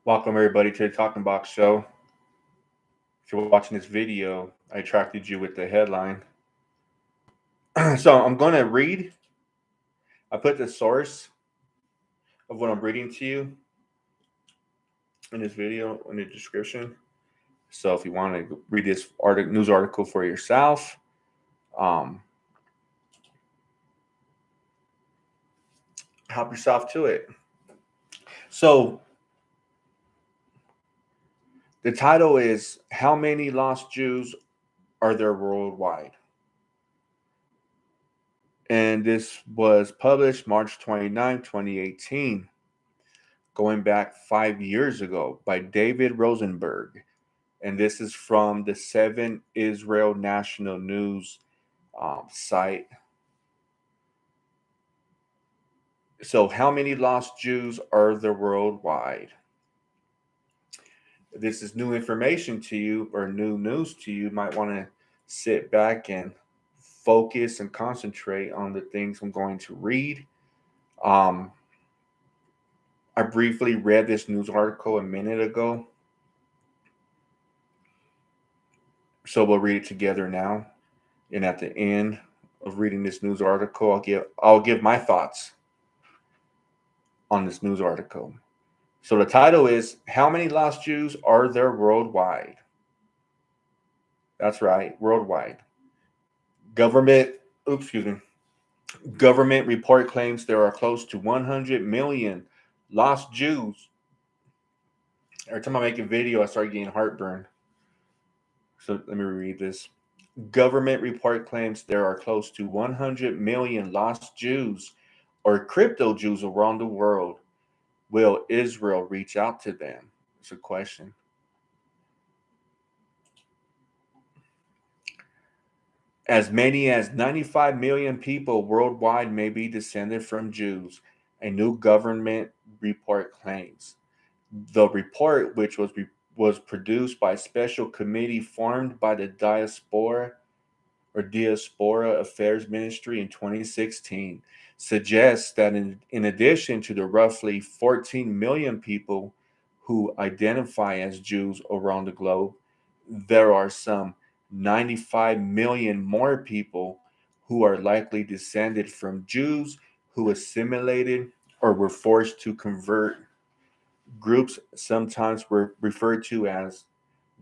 Welcome everybody to the Talking Box Show. If you're watching this video, I attracted you with the headline. So I'm going to read. I put the source of what I'm reading to you in this video in the description. So if you want to read this news article for yourself, um, help yourself to it. So the title is "How Many Lost Jews Are There Worldwide?" And this was published March 29, 2018, going back 5 years ago by David Rosenberg. And this is from the 7 Israel National News site. So, how many lost Jews are there worldwide? If this is new information to you or new news to you, you might want to sit back and focus and concentrate on the things I'm going to read. Um, I briefly read this news article a minute ago, so we'll read it together now. And at the end of reading this news article, I'll give my thoughts on this news article. So the title is "How Many Lost Jews Are There Worldwide?" That's right, worldwide. Government, excuse me. Government report claims there are close to 100 million lost Jews. Every time I make a video, I start getting heartburn. So let me read this. Government report claims there are close to 100 million lost Jews or crypto Jews around the world. Will Israel reach out to them? It's a question. As many as 95 million people worldwide may be descended from Jews, a new government report claims. The report, which was produced by a special committee formed by the Diaspora Affairs Ministry in 2016, suggests that in addition to the roughly 14 million people who identify as Jews around the globe, there are some 95 million more people who are likely descended from Jews who assimilated or were forced to convert. Groups sometimes were referred to as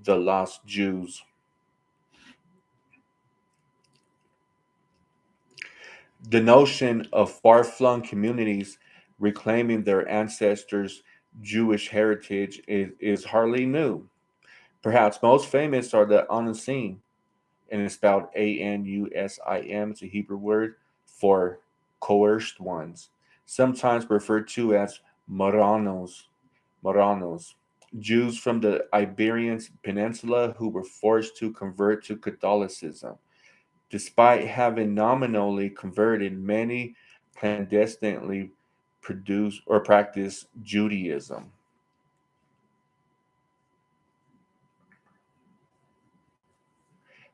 the lost Jews. The notion of far flung communities reclaiming their ancestors' Jewish heritage is hardly new. Perhaps most famous are the Anusim, and it's spelled Anusim, it's a Hebrew word for coerced ones, sometimes referred to as Marranos, Jews from the Iberian Peninsula who were forced to convert to Catholicism. Despite having nominally converted, many clandestinely produce or practice Judaism.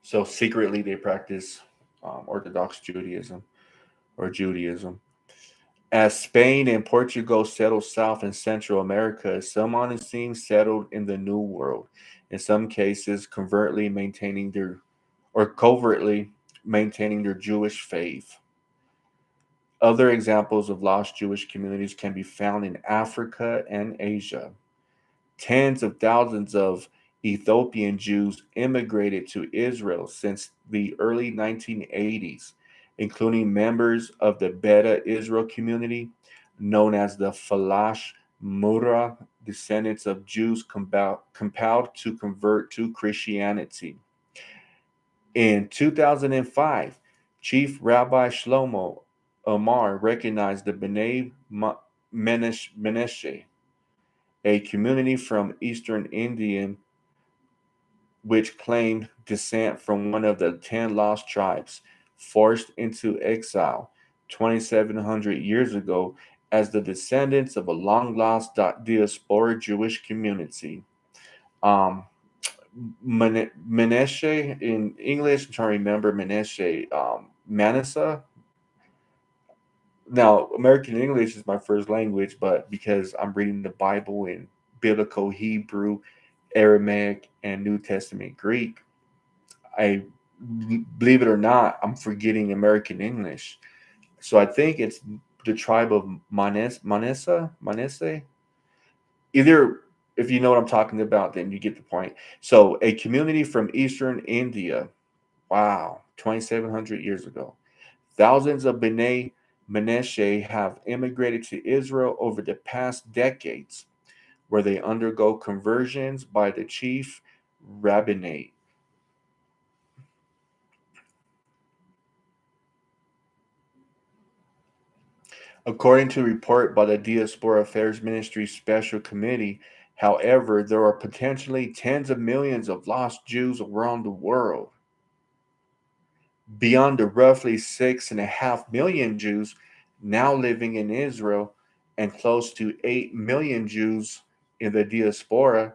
So secretly, they practice Orthodox Judaism or Judaism. As Spain and Portugal settled South and Central America, some Onisim settled in the New World, in some cases covertly maintaining their Jewish faith. Other examples of lost Jewish communities can be found in Africa and Asia. Tens of thousands of Ethiopian Jews immigrated to Israel since the early 1980s, including members of the Beta Israel community, known as the Falash Mura, descendants of Jews compelled to convert to Christianity. In 2005, Chief Rabbi Shlomo Omar recognized the Bnei Menashe, a community from eastern India which claimed descent from one of the 10 lost tribes forced into exile 2,700 years ago as the descendants of a long lost diaspora Jewish community. Um, Menashe in English, I'm trying to remember Menashe, Manasseh. Now, American English is my first language, but because I'm reading the Bible in Biblical Hebrew, Aramaic, and New Testament Greek. I believe it or not, I'm forgetting American English. So I think it's the tribe of Manesse. Either, if you know what I'm talking about, then you get the point. So a community from eastern India. Wow, 2,700 years ago. Thousands of Bnei Menashe have immigrated to Israel over the past decades, where they undergo conversions by the chief rabbinate. According to a report by the Diaspora Affairs Ministry Special Committee, however, there are potentially tens of millions of lost Jews around the world. Beyond the roughly 6.5 million Jews now living in Israel and close to 8 million Jews in the diaspora,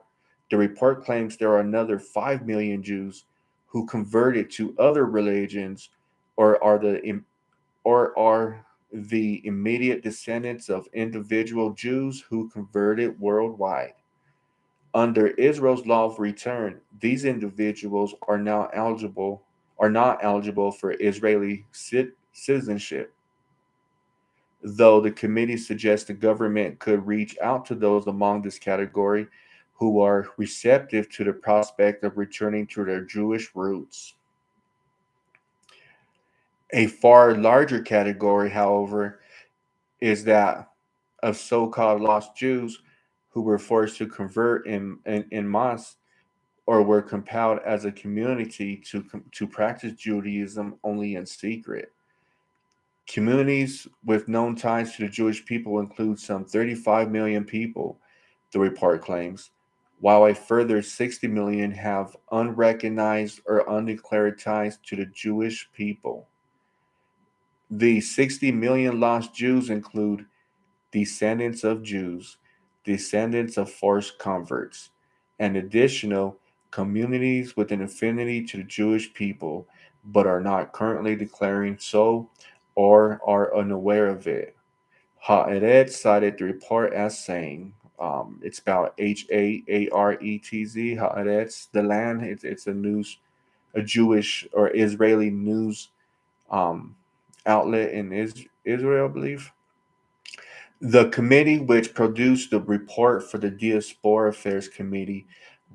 the report claims there are another 5 million Jews who converted to other religions or are the immediate descendants of individual Jews who converted worldwide. Under Israel's law of return, these individuals are not eligible for Israeli citizenship, though the committee suggests the government could reach out to those among this category who are receptive to the prospect of returning to their Jewish roots. A far larger category, however, is that of so-called lost Jews who were forced to convert in mass or were compelled as a community to practice Judaism only in secret. Communities with known ties to the Jewish people include some 35 million people, the report claims, while a further 60 million have unrecognized or undeclared ties to the Jewish people. The 60 million lost Jews include descendants of Jews, descendants of forced converts, and additional communities with an affinity to the Jewish people but are not currently declaring so or are unaware of it. Haaretz cited the report as saying, it's about Haaretz, Haaretz, the land. It's a Jewish or Israeli news um, outlet in Israel, I believe. The committee, which produced the report for the Diaspora Affairs Committee,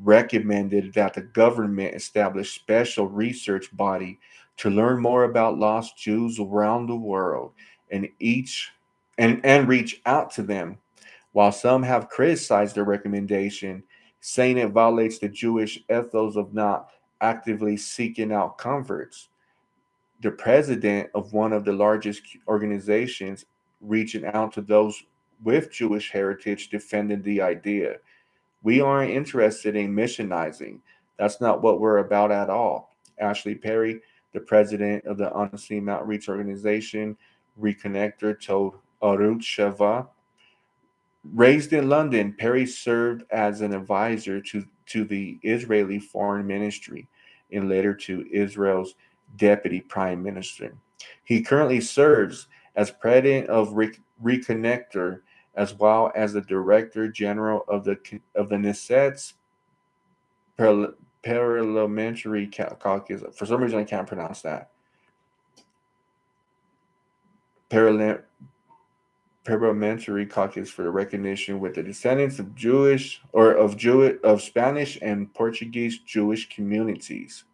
recommended that the government establish special research body to learn more about lost Jews around the world and and reach out to them. While some have criticized the recommendation, saying it violates the Jewish ethos of not actively seeking out converts, the president of one of the largest organizations reaching out to those with Jewish heritage defending the idea. We aren't interested in missionizing. That's not what we're about at all. Ashley Perry, the president of the Anusim Outreach Organization, Reconnector, told Arut Sheva. Raised in London, Perry served as an advisor to the Israeli Foreign Ministry and later to Israel's deputy prime minister. He currently serves as president of Reconnector as well as the director general of the Knesset's parliamentary caucus. For some reason, I can't pronounce that. Parliament parliamentary caucus for the recognition with the descendants of of Spanish and Portuguese Jewish communities.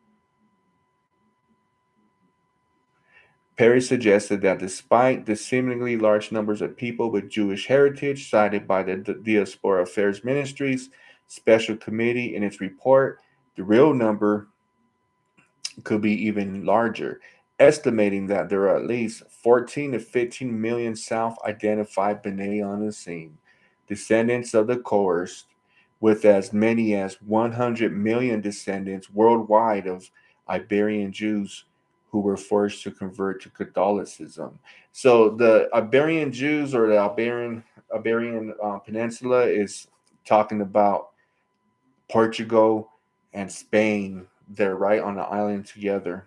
Perry suggested that despite the seemingly large numbers of people with Jewish heritage cited by the Diaspora Affairs Ministries Special Committee in its report, the real number could be even larger, estimating that there are at least 14 to 15 million self identified Bnei Anusim, descendants of the coerced, with as many as 100 million descendants worldwide of Iberian Jews who were forced to convert to Catholicism. So the Iberian Jews or the Iberian Peninsula is talking about Portugal and Spain. They're right on the island together.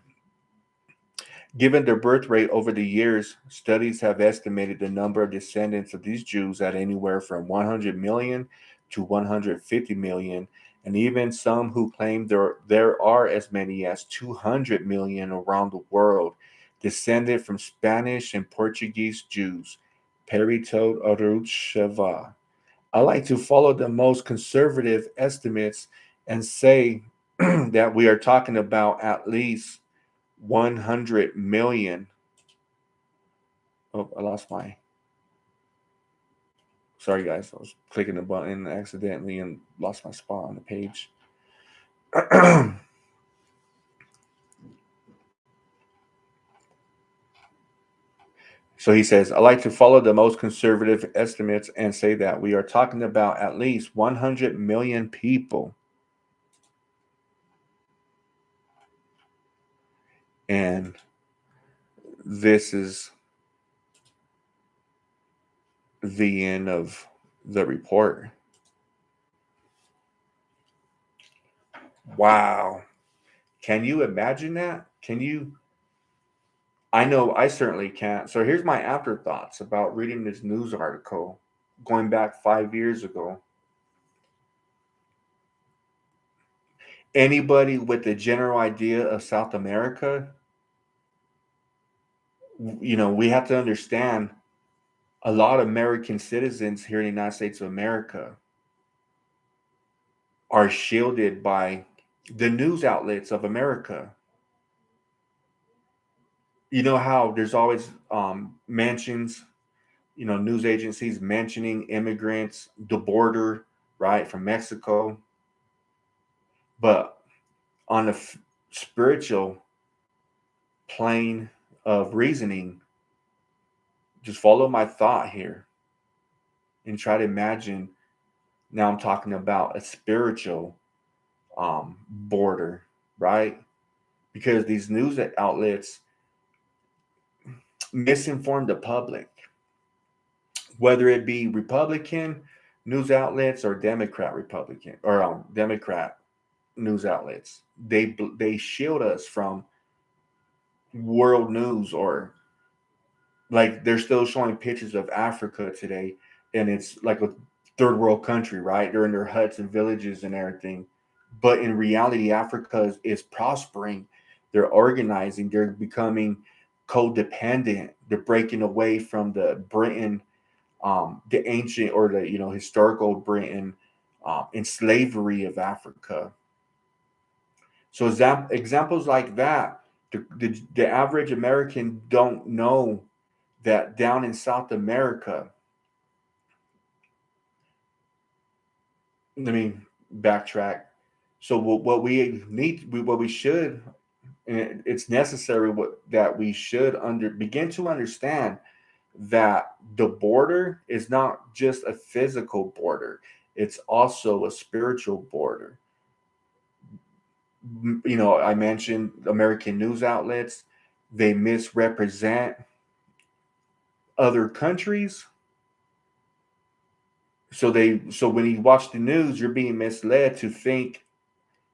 Given their birth rate over the years, studies have estimated the number of descendants of these Jews at anywhere from 100 million to 150 million, and even some who claim there are as many as 200 million around the world, descended from Spanish and Portuguese Jews. Peritot Arut Sheva. I like to follow the most conservative estimates and say that we are talking about at least 100 million. Oh, I lost my. Sorry, guys. I was clicking the button accidentally and lost my spot on the page. So he says, I like to follow the most conservative estimates and say that we are talking about at least 100 million people. And this is the end of the report. Wow. Can you imagine that? Can you? I know I certainly can't. So here's my afterthoughts about reading this news article going back 5 years ago. Anybody with a general idea of South America, we have to understand a lot of American citizens here in the United States of America are shielded by the news outlets of America. You know how there's always mentions, news agencies mentioning immigrants, the border, right, from Mexico. But on a spiritual plane of reasoning, just follow my thought here and try to imagine. Now I'm talking about a spiritual border, right? Because these news outlets misinform the public, whether it be Republican news outlets or Democrat news outlets. They shield us from world news, or like they're still showing pictures of Africa today, and it's like a third world country, right? They're in their huts and villages and everything. But in reality, Africa is prospering. They're organizing. They're becoming codependent. They're breaking away from the Britain, the ancient or the historical Britain, in slavery of Africa. So examples like that, the average American don't know that down in South America. Let me backtrack. So what we need, what we should, and it's necessary that we should begin to understand that the border is not just a physical border; it's also a spiritual border. I mentioned American news outlets; they misrepresent other countries. So when you watch the news, you're being misled to think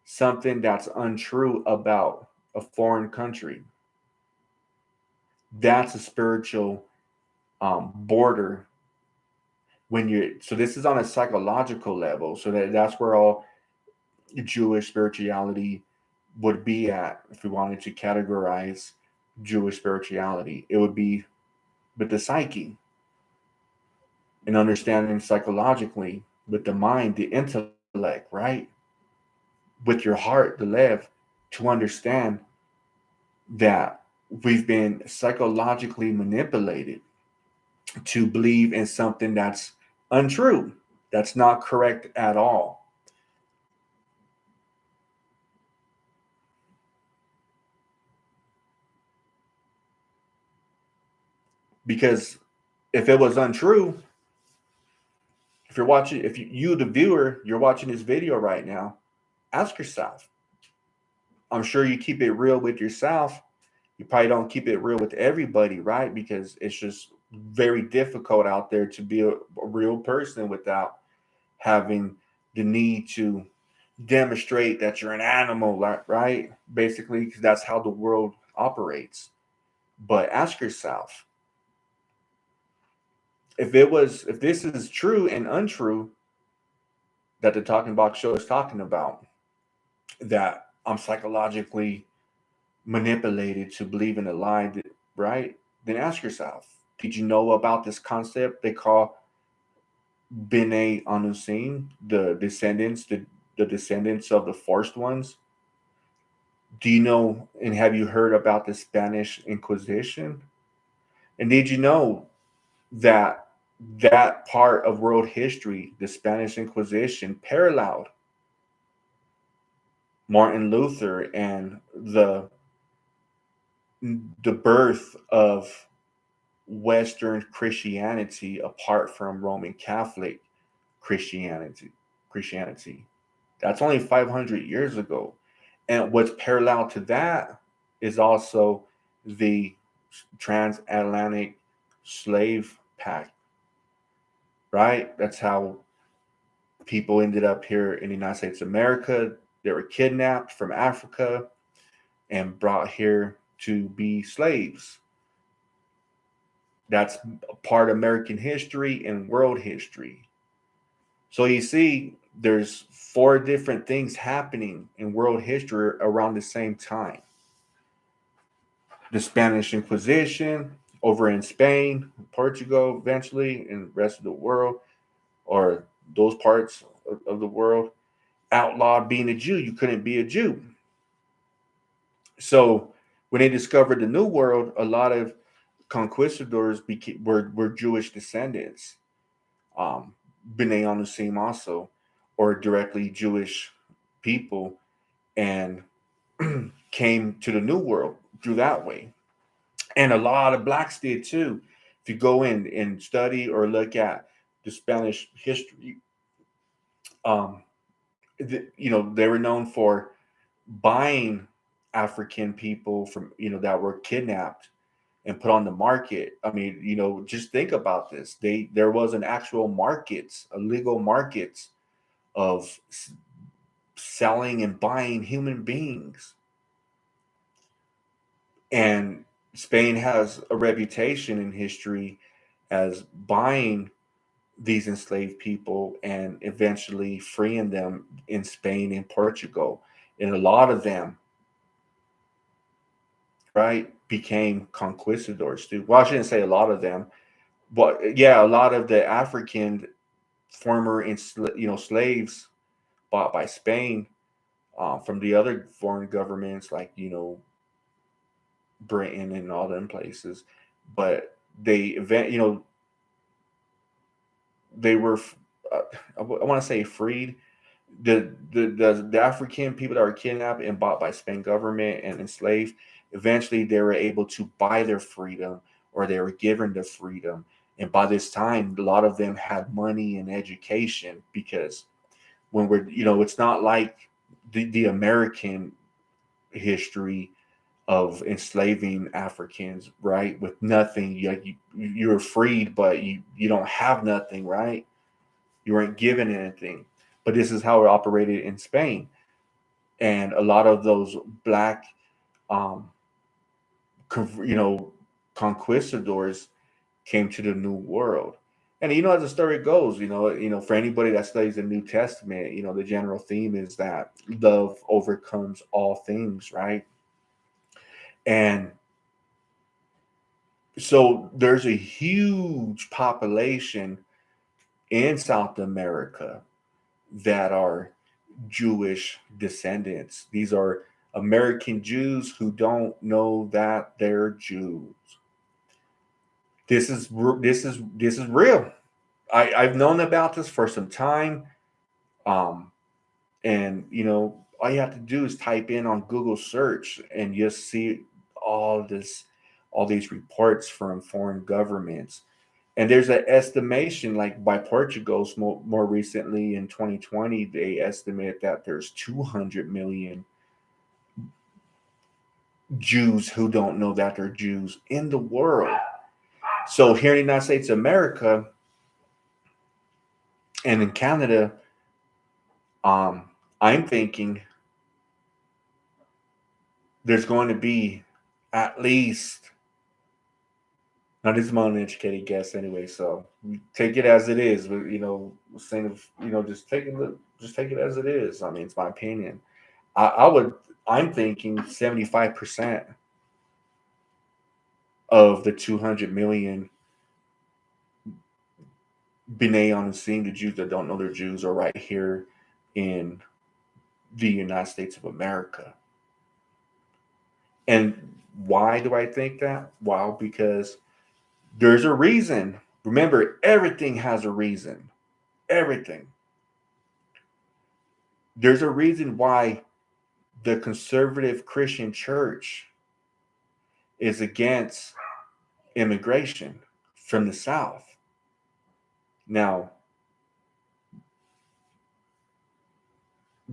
something that's untrue about a foreign country. That's a spiritual border. So this is on a psychological level. So that's where all Jewish spirituality would be at if we wanted to categorize Jewish spirituality. It would be with the psyche and understanding psychologically, with the mind, the intellect, right? With your heart, the lev, to understand that we've been psychologically manipulated to believe in something that's untrue, that's not correct at all. Because if it was untrue, if you're watching, if you, the viewer, you're watching this video right now, ask yourself. I'm sure you keep it real with yourself. You probably don't keep it real with everybody, right? Because it's just very difficult out there to be a real person without having the need to demonstrate that you're an animal, right? Basically, because that's how the world operates. But ask yourself, if this is true and untrue, that the Talking Box show is talking about, that I'm psychologically manipulated to believe in a lie, right? Then ask yourself, did you know about this concept they call Bnei Anusim, the descendants of the first ones? Do you know and have you heard about the Spanish Inquisition? And did you know that that part of world history, the Spanish Inquisition, paralleled Martin Luther and the birth of Western Christianity apart from Roman Catholic Christianity. Christianity. That's only 500 years ago. And what's parallel to that is also the transatlantic slave pact, right? That's how people ended up here in the United States of America. They were kidnapped from Africa and brought here to be slaves. That's part of American history and world history. So you see, there's four different things happening in world history around the same time. The Spanish Inquisition over in Spain, Portugal, eventually, and the rest of the world, or those parts of the world, outlawed being a Jew. You couldn't be a Jew. So when they discovered the New World, a lot of conquistadors were Jewish descendants, um, Bnei Anusim also, or directly Jewish people, and came to the New World through that way. And a lot of blacks did too. If you go in and study or look at the Spanish history, um, they were known for buying African people from that were kidnapped and put on the market. I mean, just think about this. There was an actual markets, a legal markets of selling and buying human beings. And Spain has a reputation in history as buying these enslaved people and eventually freeing them in Spain and Portugal. And a lot of them, right, became conquistadors too. Well, I shouldn't say a lot of them, but yeah, a lot of the African former slaves bought by Spain from the other foreign governments like Britain and all them places, but they were I want to say freed. The African people that were kidnapped and bought by Spain government and enslaved, eventually they were able to buy their freedom, or they were given the freedom. And by this time, a lot of them had money and education, because when it's not like the American history of enslaving Africans, right? With nothing, you're freed, but you don't have nothing, right? You weren't given anything. But this is how it operated in Spain, and a lot of those black, um, you know, conquistadors came to the New World. And as the story goes, for anybody that studies the New Testament, the general theme is that love overcomes all things, right? And so there's a huge population in South America that are Jewish descendants. These are American Jews who don't know that they're Jews. This is real. I've known about this for some time, um, and all you have to do is type in on Google search and just see all this, all these reports from foreign governments. And there's an estimation, like by Portugal's more recently in 2020, they estimate that there's 200 million Jews who don't know that they're Jews in the world. So here in the United States of America and in Canada, um, I'm thinking there's going to be at least, now this is my uneducated guess anyway, so take it as it is. But saying, just take a look, Just take it as it is. I mean, it's my opinion. I would. I'm thinking 75% of the 200 million Bnei Anusim, the Jews that don't know they're Jews, are right here in the United States of America. And why do I think that? Well, because there's a reason. Remember, everything has a reason. Everything. There's a reason why the conservative Christian church is against immigration from the South. Now,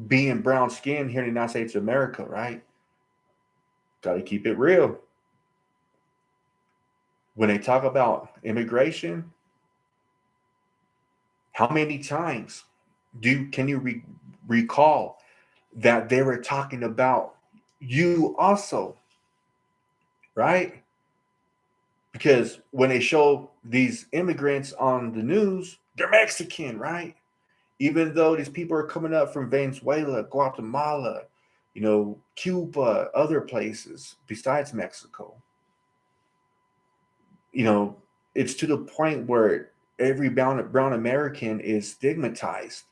being brown skinned here in the United States of America, right? Got to keep it real. When they talk about immigration, how many times can you recall that they were talking about you also, right? Because when they show these immigrants on the news, they're Mexican, right? Even though these people are coming up from Venezuela, Guatemala, Cuba, other places besides Mexico. You know, it's to the point where every brown American is stigmatized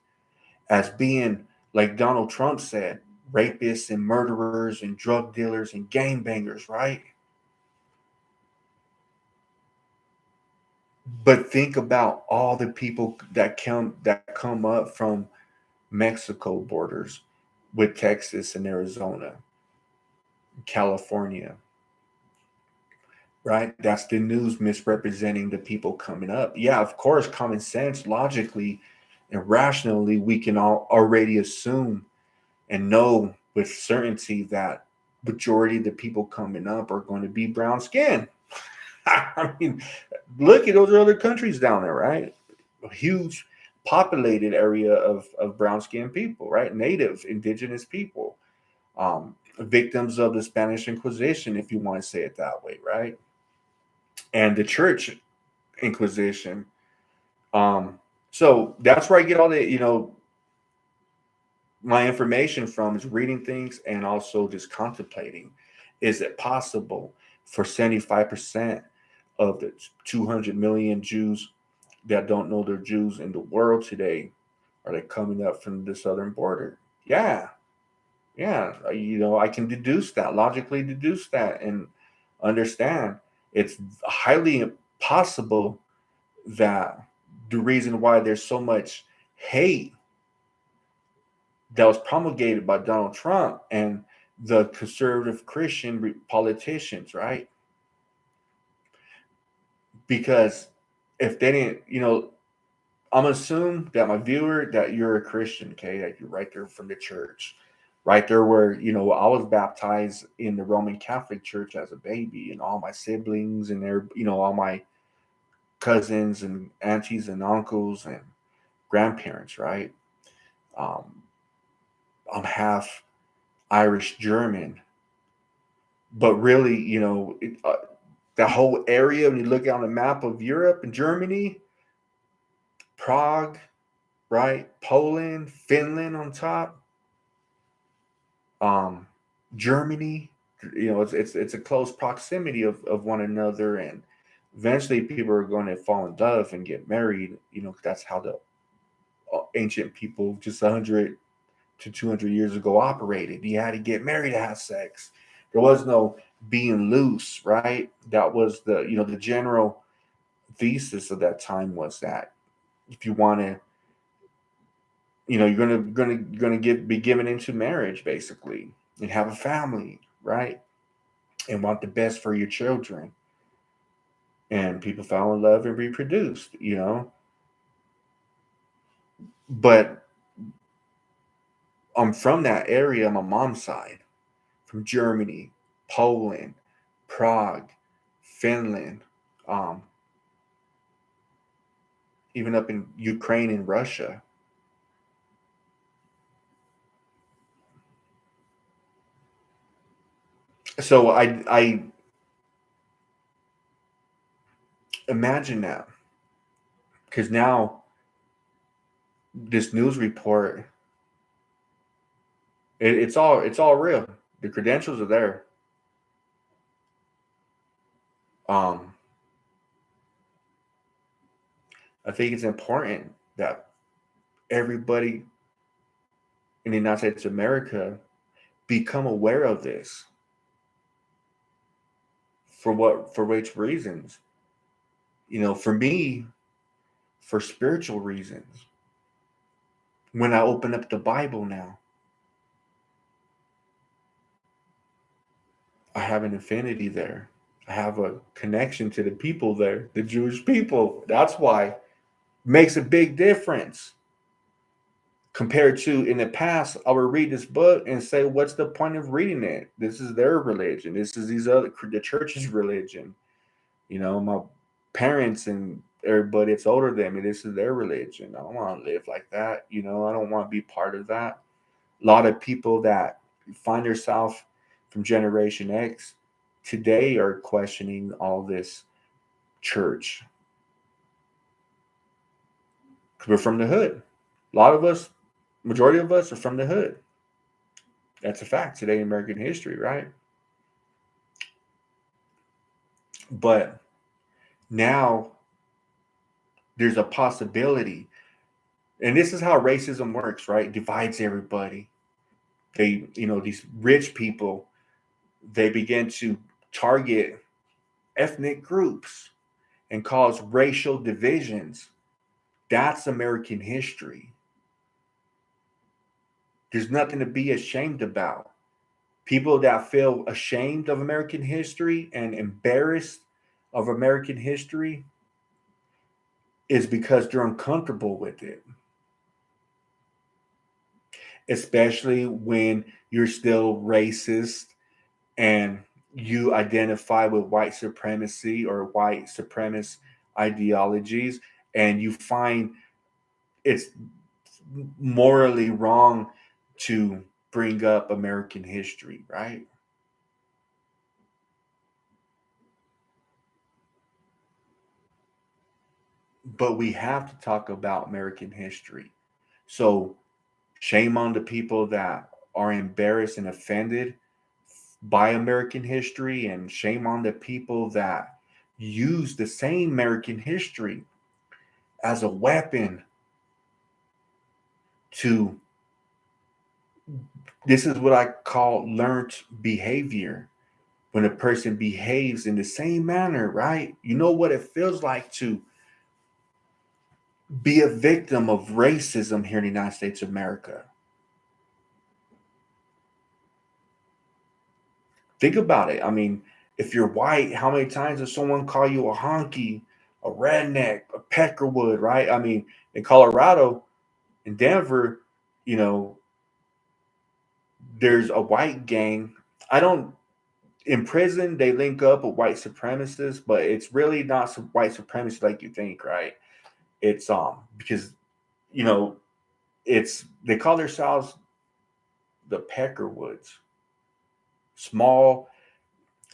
as being, like Donald Trump said, rapists and murderers and drug dealers and gangbangers, right? But think about all the people that come up from Mexico borders with Texas and Arizona, California, right? That's the news misrepresenting the people coming up. Yeah, of course, common sense, logically, and rationally, we can all already assume and know with certainty that majority of the people coming up are going to be brown skin. I mean, look at those other countries down there, right? A huge populated area of brown skinned people, right? Native, indigenous people, victims of the Spanish Inquisition, if you want to say it that way, right? And the Church Inquisition. Um, so that's where I get all the, my information from, is reading things and also just contemplating. Is it possible for 75% of the 200 million Jews that don't know they're Jews in the world today, are they coming up from the southern border? Yeah, yeah. I can deduce that, logically deduce that, and understand it's highly possible that the reason why there's so much hate that was promulgated by Donald Trump and the conservative Christian politicians, right? Because if they didn't, I'm gonna assume that my viewer, that you're a Christian, okay, that you're right there from the church, right there where I was baptized in the Roman Catholic Church as a baby, and all my siblings and their, all my cousins and aunties and uncles and grandparents, right? Um, I'm half Irish German, but really, the whole area, when you look on the map of Europe and Germany, Prague, right, Poland, Finland on top, um, Germany, it's a close proximity of one another, and eventually people are going to fall in love and get married. That's how the ancient people just 100 to 200 years ago operated. You had to get married to have sex. There was no being loose, right? That was the general thesis of that time, was that if you want to, you're gonna be given into marriage basically and have a family, right? And want the best for your children. And people fell in love and reproduced. But I'm from that area on my mom's side, from Germany, Poland, Prague, Finland, um, even up in Ukraine and Russia. So I imagine that, because now this news report. It's all real. The credentials are there. Um, I think it's important that everybody in the United States of America become aware of this. For which reasons? For me, for spiritual reasons. When I open up the Bible now, I have an affinity there. I have a connection to the people there, the Jewish people. That's why. Makes a big difference compared to in the past. I would read this book and say, what's the point of reading it? This is their religion. This is the church's religion. My parents and everybody that's older than me, this is their religion. I don't want to live like that. I don't want to be part of that. A lot of people that find themselves from Generation X today are questioning all this church because we're from the hood. A lot of us, majority of us, are from the hood. That's a fact today in American history, right? But now there's a possibility, and this is how racism works, right? Divides everybody. These rich people, they begin to target ethnic groups and cause racial divisions. That's American history. There's nothing to be ashamed about. People that feel ashamed of American history and embarrassed of American history is because they're uncomfortable with it, especially when you're still racist and you identify with white supremacy or white supremacist ideologies, and you find it's morally wrong to bring up American history, right? But we have to talk about American history. So shame on the people that are embarrassed and offended by American history, and shame on the people that use the same American history as a weapon to, this is what I call learned behavior. When a person behaves in the same manner, right? You know what it feels like to be a victim of racism here in the United States of America. Think about it. I mean, if you're white, how many times does someone call you a honky, a redneck, a peckerwood, right? I mean, in Colorado, in Denver, you know, there's a white gang. I don't, in prison, they link up with white supremacists, but it's really not some white supremacists like you think, right? It's because you know they call themselves the Peckerwoods, small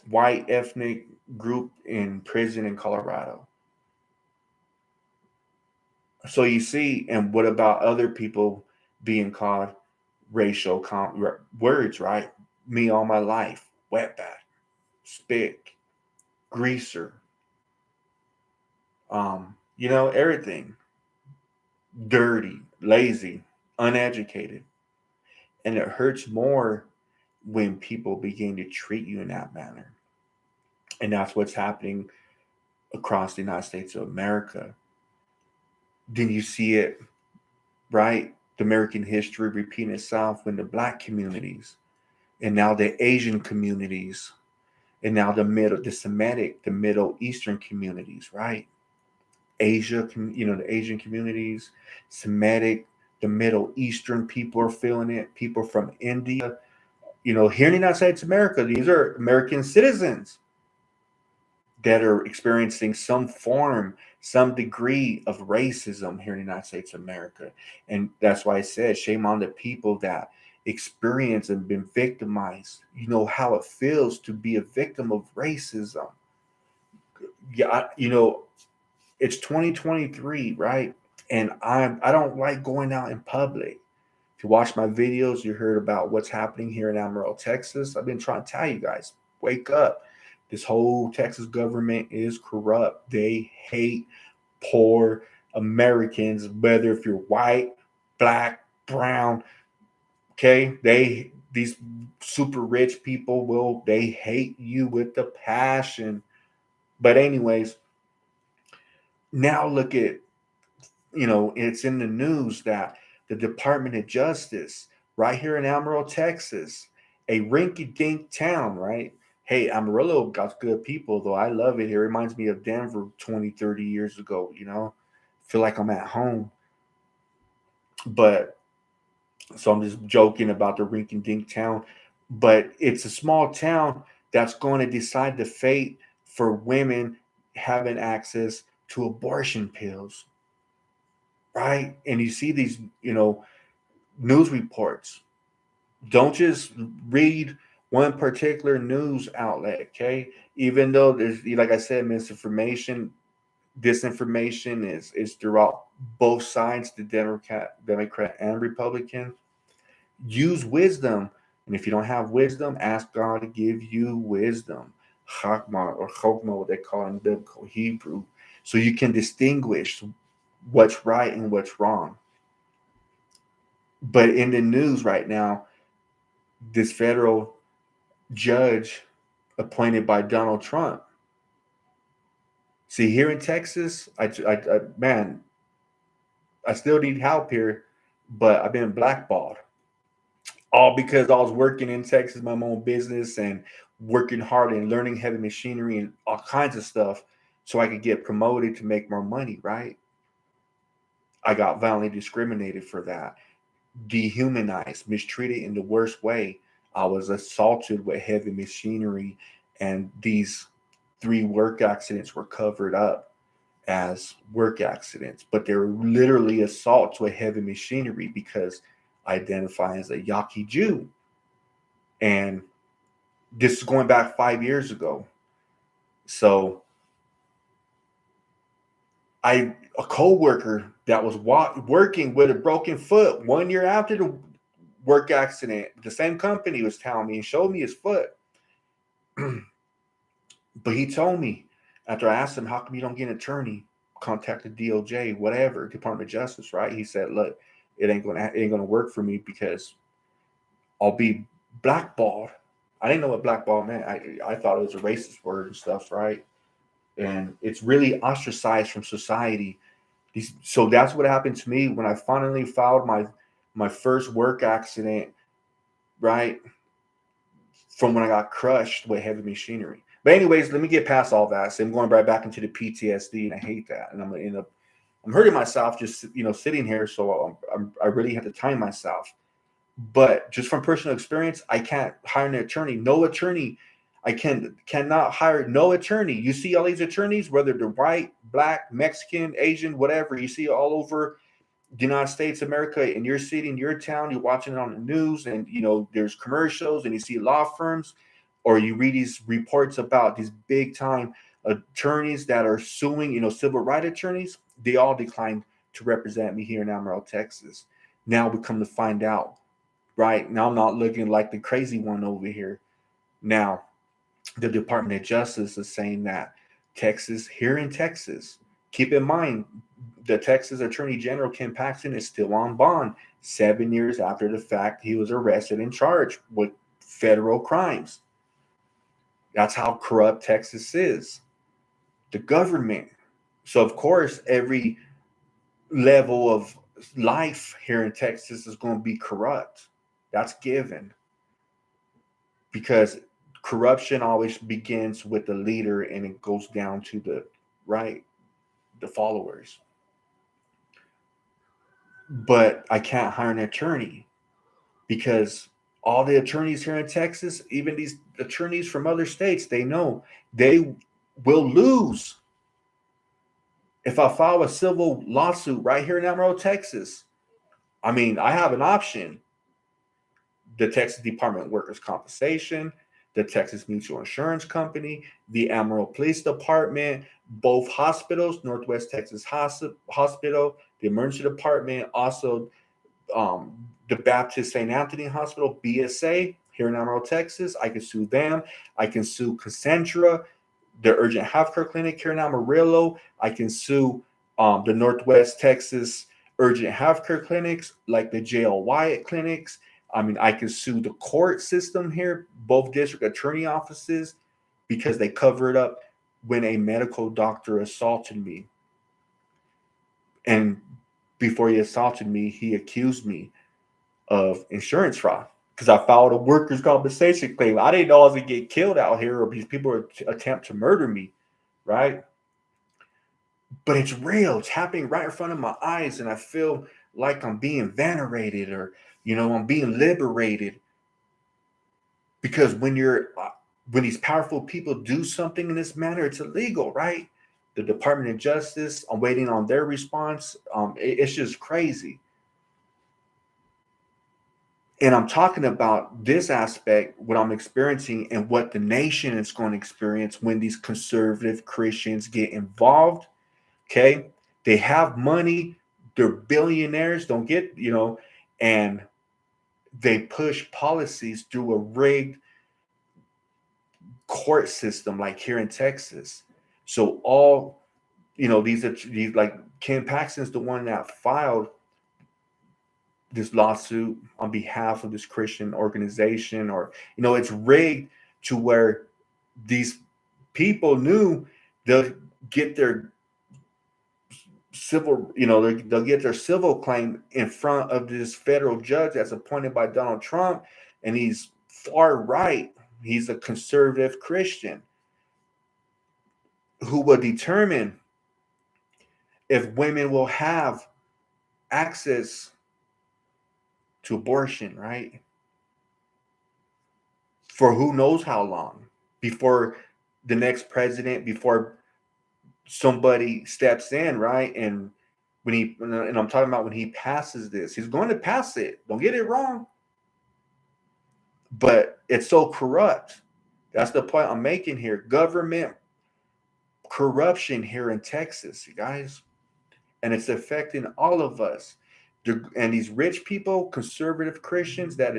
white ethnic group in prison in Colorado. So you see, and what about other people being called racial words, right? Me all my life, wetback, spick, greaser, everything, dirty, lazy, uneducated. And it hurts more when people begin to treat you in that manner. And that's what's happening across the United States of America. Then you see it, right? The American history repeating itself when the black communities and now the Asian communities and now the Semitic, the Middle Eastern communities, right? Asia, the Asian communities, Semitic, the Middle Eastern people are feeling it. People from India, here in the United States of America, these are American citizens that are experiencing some degree of racism here in the United States of America. And that's why I said, shame on the people that experience and been victimized. You know how it feels to be a victim of racism. Yeah, it's 2023, right? And I don't like going out in public If you watch my videos, you heard about what's happening here in Amarillo, Texas. I've been trying to tell you guys, wake up. This whole Texas government is corrupt. They hate poor Americans, whether if you're white, black, brown. Okay, these super rich people they hate you with the passion. But anyways, now look at, it's in the news that the Department of Justice right here in Amarillo, Texas, a rinky-dink town, right? Hey, Amarillo got good people, though. I love it here. It reminds me of Denver 20, 30 years ago, feel like I'm at home. But so I'm just joking about the rinky-dink town, but it's a small town that's going to decide the fate for women having access to abortion pills, right? And you see these, news reports. Don't just read one particular news outlet, okay? Even though there's, like I said, misinformation, disinformation is throughout both sides, the Democrat and Republican. Use wisdom. And if you don't have wisdom, ask God to give you wisdom. Chakma or chokma, what they call in biblical Hebrew. So you can distinguish what's right and what's wrong. But in the news right now, this federal judge appointed by Donald Trump. See, here in Texas, man, I still need help here, but I've been blackballed. All because I was working in Texas, my own business, and working hard and learning heavy machinery and all kinds of stuff so I could get promoted to make more money, right? I got violently discriminated for that, dehumanized, mistreated in the worst way. I was assaulted with heavy machinery, and these 3 work accidents were covered up as work accidents, but they were literally assaults with heavy machinery because I identify as a Yaqui Jew. And this is going back 5 years ago. So a co-worker that was working with a broken foot 1 year after the work accident, the same company was telling me and showed me his foot. But he told me, after I asked him, how come you don't get an attorney? Contact the DOJ, whatever, Department of Justice, right? He said, look, it ain't gonna work for me because I'll be blackballed. I didn't know what blackball meant. I thought it was a racist word and stuff, right? And it's really ostracized from society. So that's what happened to me when I finally filed my first work accident, right? From when I got crushed with heavy machinery. But anyways, let me get past all that. So I'm going right back into the PTSD, and I hate that. And I'm gonna end up, I'm hurting myself just sitting here. So I really have to time myself. But just from personal experience, I can't hire an attorney. No attorney. I cannot hire no attorney. You see all these attorneys, whether they're white, black, Mexican, Asian, whatever. You see all over the United States, America, in your city, in your town. You're watching it on the news, and there's commercials, and you see law firms, or you read these reports about these big time attorneys that are suing. Civil rights attorneys. They all declined to represent me here in Amarillo, Texas. Now we come to find out. Right now, I'm not looking like the crazy one over here. Now, the Department of Justice is saying that here in Texas, keep in mind, the Texas Attorney General Ken Paxton is still on bond 7 years after the fact he was arrested and charged with federal crimes. That's how corrupt Texas is. The government. So, of course, every level of life here in Texas is going to be corrupt. That's given. Because corruption always begins with the leader and it goes down to the followers. But I can't hire an attorney because all the attorneys here in Texas, even these attorneys from other states, they know they will lose if I file a civil lawsuit right here in Amarillo, Texas. I mean, I have an option. The Texas Department of Workers' Compensation, the Texas Mutual Insurance Company, the Amarillo Police Department, both hospitals, Northwest Texas Hospital, the Emergency Department, also the Baptist St. Anthony Hospital, BSA, here in Amarillo, Texas. I can sue them. I can sue Cassandra, the urgent healthcare clinic here in Amarillo. I can sue the Northwest Texas urgent healthcare clinics, like the JL Wyatt clinics. I mean, I can sue the court system here, both district attorney offices, because they covered up when a medical doctor assaulted me. And before he assaulted me, he accused me of insurance fraud because I filed a workers' compensation claim. I didn't know I was going to get killed out here, or these people would attempt to murder me, right? But it's real. It's happening right in front of my eyes, and I feel like I'm being venerated, or I'm being liberated. Because when these powerful people do something in this manner, it's illegal, right? The Department of Justice, I'm waiting on their response. It's just crazy. And I'm talking about this aspect, what I'm experiencing, and what the nation is going to experience when these conservative Christians get involved. Okay. They have money, they're billionaires, don't get, and they push policies through a rigged court system, like here in Texas. So all, these like Ken Paxton's the one that filed this lawsuit on behalf of this Christian organization, or it's rigged to where these people knew they'll get their they'll get their civil claim in front of this federal judge that's appointed by Donald Trump, and he's far right. He's a conservative Christian who will determine if women will have access to abortion, right? For who knows how long, before the next president, before somebody steps in, right? And I'm talking about when he passes this, he's going to pass it. Don't get it wrong. But it's so corrupt. That's the point I'm making here. Government corruption here in Texas, you guys. And it's affecting all of us. And these rich people, conservative Christians, that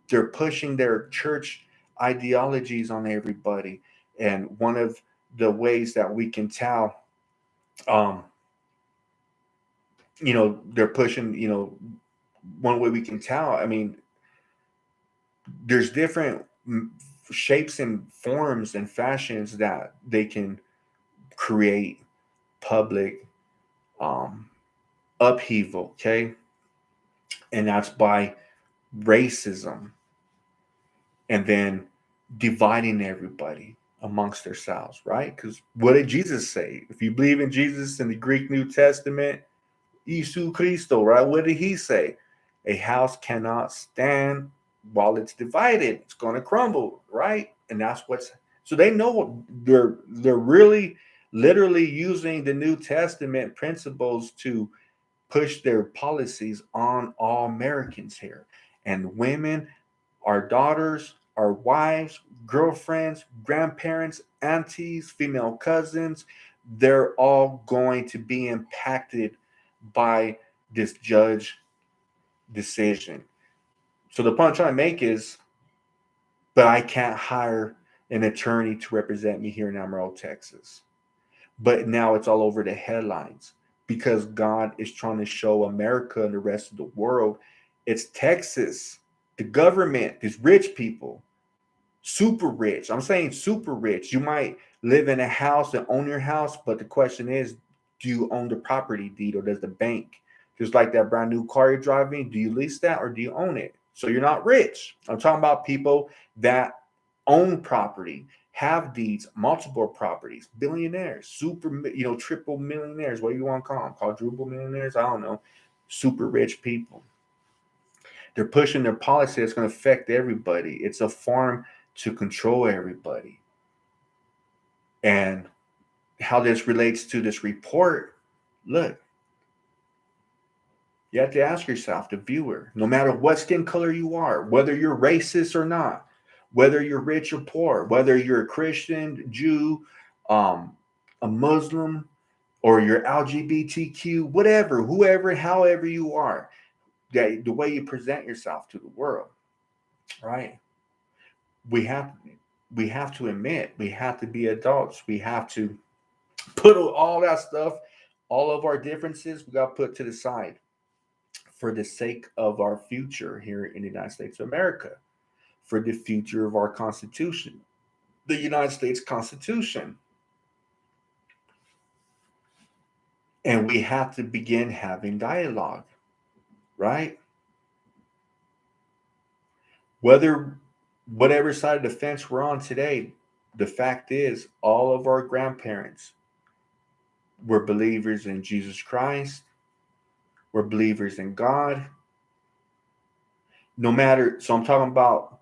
they're pushing their church ideologies on everybody. And one of the ways that we can tell, they're pushing, one way we can tell, I mean, there's different shapes and forms and fashions that they can create public upheaval, okay? And that's by racism, and then dividing everybody amongst themselves, right? Because what did Jesus say? If you believe in Jesus in the Greek New Testament, Isu Christo, right? What did he say? A house cannot stand while it's divided. It's going to crumble, right? And that's so they know they're really literally using the New Testament principles to push their policies on all Americans here. And women, our daughters, our wives, girlfriends, grandparents, aunties, female cousins, they're all going to be impacted by this judge decision. So the point I'm trying to make is, but I can't hire an attorney to represent me here in Amarillo, Texas. But now it's all over the headlines because God is trying to show America and the rest of the world, it's Texas, the government, these rich people, super rich. I'm saying super rich. You might live in a house and own your house, but the question is, do you own the property deed, or does the bank? Just like that brand new car you're driving, do you lease that or do you own it? So you're not rich. I'm talking about people that own property, have deeds, multiple properties, billionaires, super, triple millionaires, what do you want to call them? Quadruple millionaires? I don't know. Super rich people. They're pushing their policy that's going to affect everybody. It's a farm to control everybody. And how this relates to this report, look, you have to ask yourself, the viewer, no matter what skin color you are, whether you're racist or not, whether you're rich or poor, whether you're a Christian, Jew, a Muslim, or you're LGBTQ, whatever, whoever, however you are, that the way you present yourself to the world, right? We have we have to admit, we have to be adults. We have to put all that stuff, all of our differences, we got to put to the side for the sake of our future here in the United States of America, for the future of our Constitution, the United States Constitution. And we have to begin having dialogue, right? Whether whatever side of the fence we're on today, the fact is all of our grandparents were believers in Jesus Christ, were believers in God. No matter, so I'm talking about,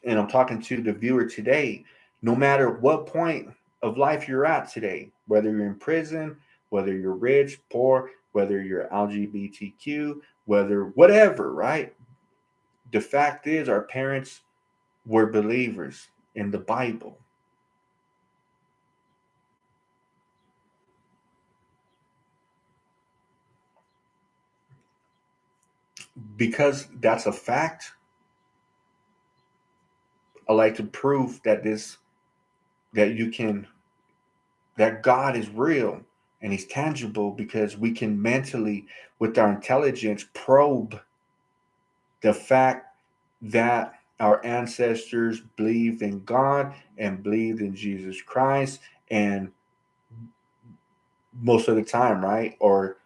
and I'm talking to the viewer today, no matter what point of life you're at today, whether you're in prison, whether you're rich, poor, whether you're LGBTQ, whether whatever, right? The fact is, our parents were believers in the Bible. Because that's a fact, I like to prove that that you can, that God is real and he's tangible, because we can mentally, with our intelligence, probe the fact that our ancestors believed in God and believed in Jesus Christ, and most of the time, right? Or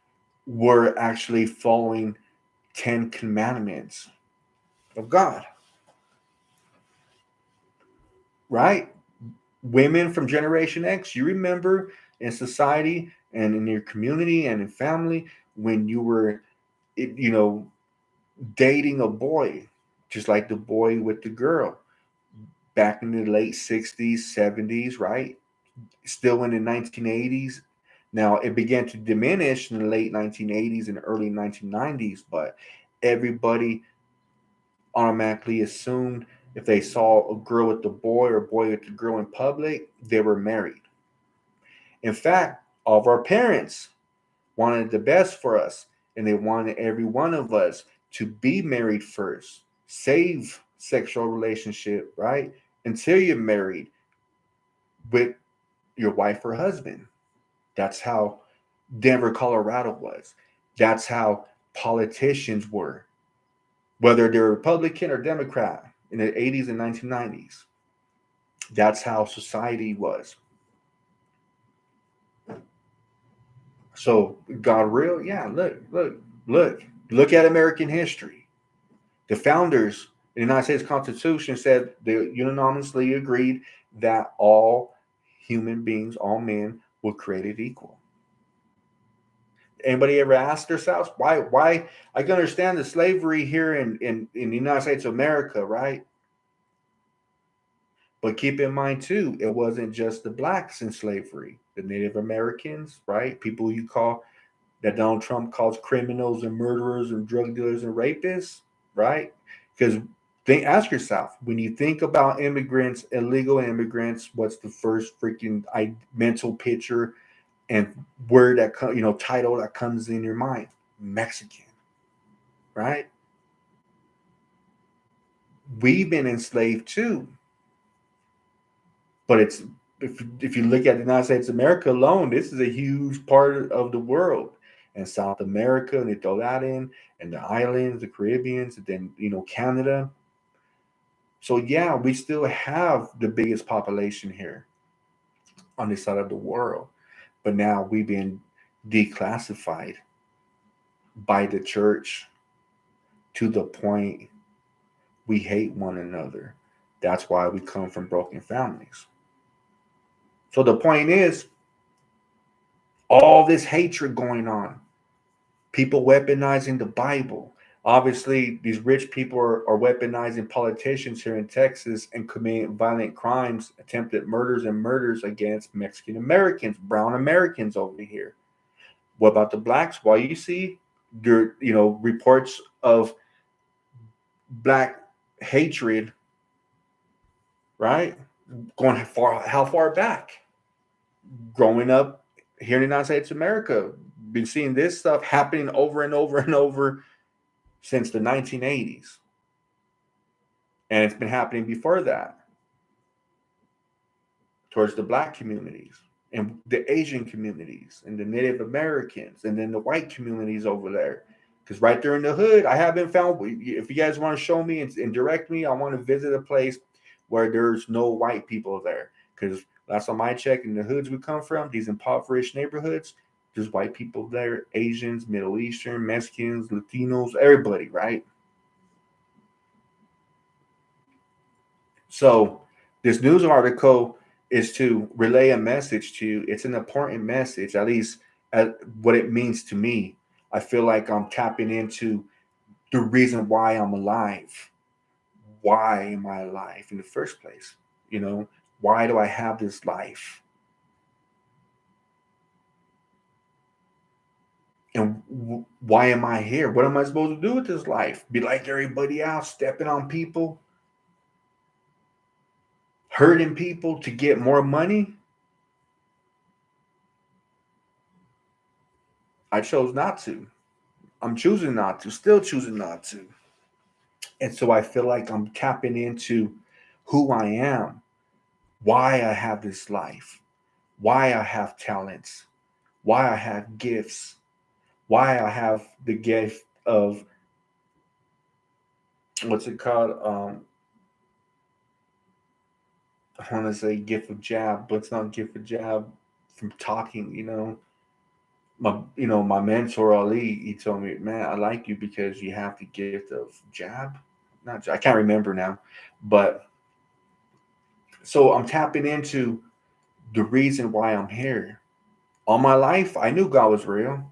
were actually following 10 commandments of God, right? Women from Generation X, you remember in society and in your community and in family when you were, you know, dating a boy, just like the boy with the girl back in the late 60s, 70s, right? Still in the 1980s. Now it began to diminish in the late 1980s and early 1990s, but everybody automatically assumed if they saw a girl with the boy or a boy with the girl in public, they were married. In fact, all of our parents wanted the best for us, and they wanted every one of us to be married first, save sexual relationship, right? Until you're married with your wife or husband. That's how Denver, Colorado was. That's how politicians were, whether they're Republican or Democrat in the 80s and 1990s. That's how society was. So, God real? Yeah, look at American history. The founders, the United States Constitution said they unanimously agreed that all human beings, all men, were created equal. Anybody ever asked themselves why? I can understand the slavery here in the United States of America, right? But keep in mind too, it wasn't just the blacks in slavery, the Native Americans, right? People you call, that Donald Trump calls criminals and murderers and drug dealers and rapists, right? Because ask yourself, when you think about immigrants, illegal immigrants, what's the first freaking mental picture and word that title that comes in your mind? Mexican, right? We've been enslaved too, but it's, if you look at the United States of America alone, this is a huge part of the world. And South America, and they throw that in, and the islands, the Caribbeans, and then Canada. So yeah, we still have the biggest population here on this side of the world, but now we've been declassified by the church to the point we hate one another. That's why we come from broken families. So the point is, all this hatred going on, people weaponizing the Bible. Obviously, these rich people are weaponizing politicians here in Texas and committing violent crimes, attempted murders against Mexican Americans, brown Americans over here. What about the blacks? Well, you see there, reports of black hatred, right? Going how far back? Growing up here in the United States of America, been seeing this stuff happening over and over and over since the 1980s. And it's been happening before that towards the black communities and the Asian communities and the Native Americans and then the white communities over there. Because right there in the hood, I haven't found. If you guys want to show me and direct me, I want to visit a place where there's no white people there. Because last time I checked, in the hoods we come from, these impoverished neighborhoods, there's white people there, Asians, Middle Eastern, Mexicans, Latinos, everybody, right? So this news article is to relay a message to you. It's an important message, at least at what it means to me. I feel like I'm tapping into the reason why I'm alive. Why am I alive in the first place? You know, why do I have this life? And why am I here? What am I supposed to do with this life? Be like everybody else, stepping on people, hurting people to get more money? I chose not to. I'm choosing not to, still choosing not to. And so I feel like I'm tapping into who I am, why I have this life, why I have talents, why I have gifts, why I have the gift of what's it called? I want to say gift of jab, but it's not gift of jab from talking, my mentor Ali, he told me, man, I like you because you have the gift of jab. Not I can't remember now, but so I'm tapping into the reason why I'm here. All my life, I knew God was real.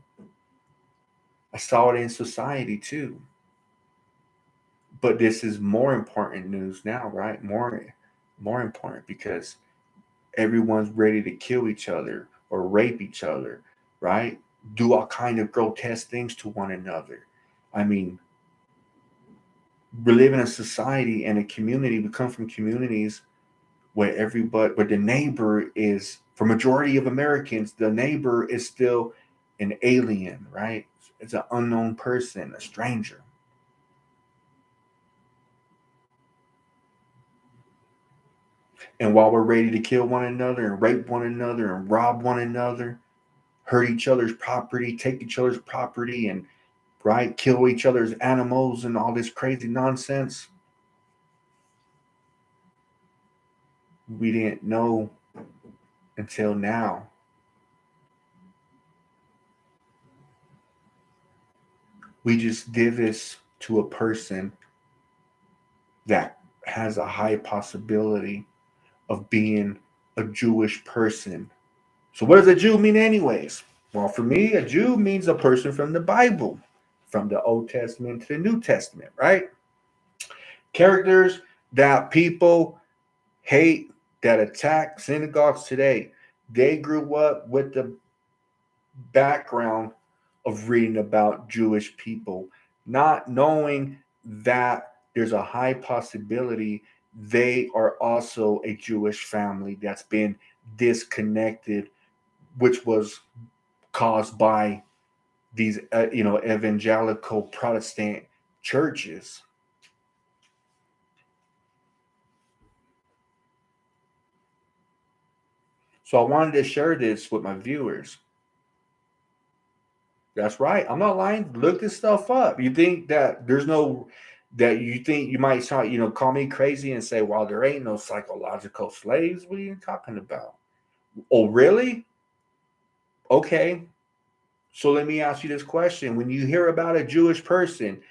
I saw it in society too. But this is more important news now, right? More important because everyone's ready to kill each other or rape each other, right? Do all kind of grotesque things to one another. I mean, we live in a society and a community. We come from communities where the neighbor is, for majority of Americans, the neighbor is still an alien, right? It's an unknown person, a stranger. And while we're ready to kill one another and rape one another and rob one another, hurt each other's property, take each other's property, and right, kill each other's animals and all this crazy nonsense, we didn't know until now. We just did this to a person that has a high possibility of being a Jewish person. So, what does a Jew mean, anyways? Well, for me, a Jew means a person from the Bible, from the Old Testament to the New Testament, right? Characters that people hate, that attack synagogues today. They grew up with the background of reading about Jewish people, not knowing that there's a high possibility they are also a Jewish family that's been disconnected, which was caused by these, evangelical Protestant churches. So I wanted to share this with my viewers. That's right. I'm not lying. Look this stuff up. You think that there's no that you think you might try, call me crazy and say, well, there ain't no psychological slaves. What are you talking about? Oh, really? Okay. So let me ask you this question. When you hear about a Jewish person,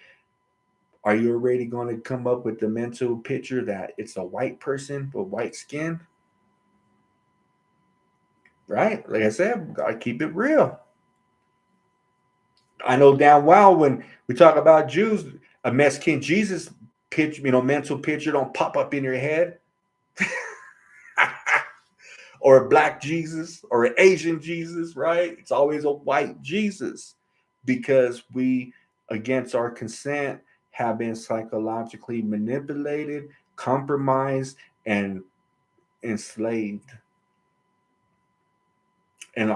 are you already going to come up with the mental picture that it's a white person with white skin? Right? Like I said, gotta keep it real. I know damn well when we talk about Jews, a Mexican Jesus picture, mental picture don't pop up in your head, or a black Jesus or an Asian Jesus, right? It's always a white Jesus because we, against our consent, have been psychologically manipulated, compromised, and enslaved. And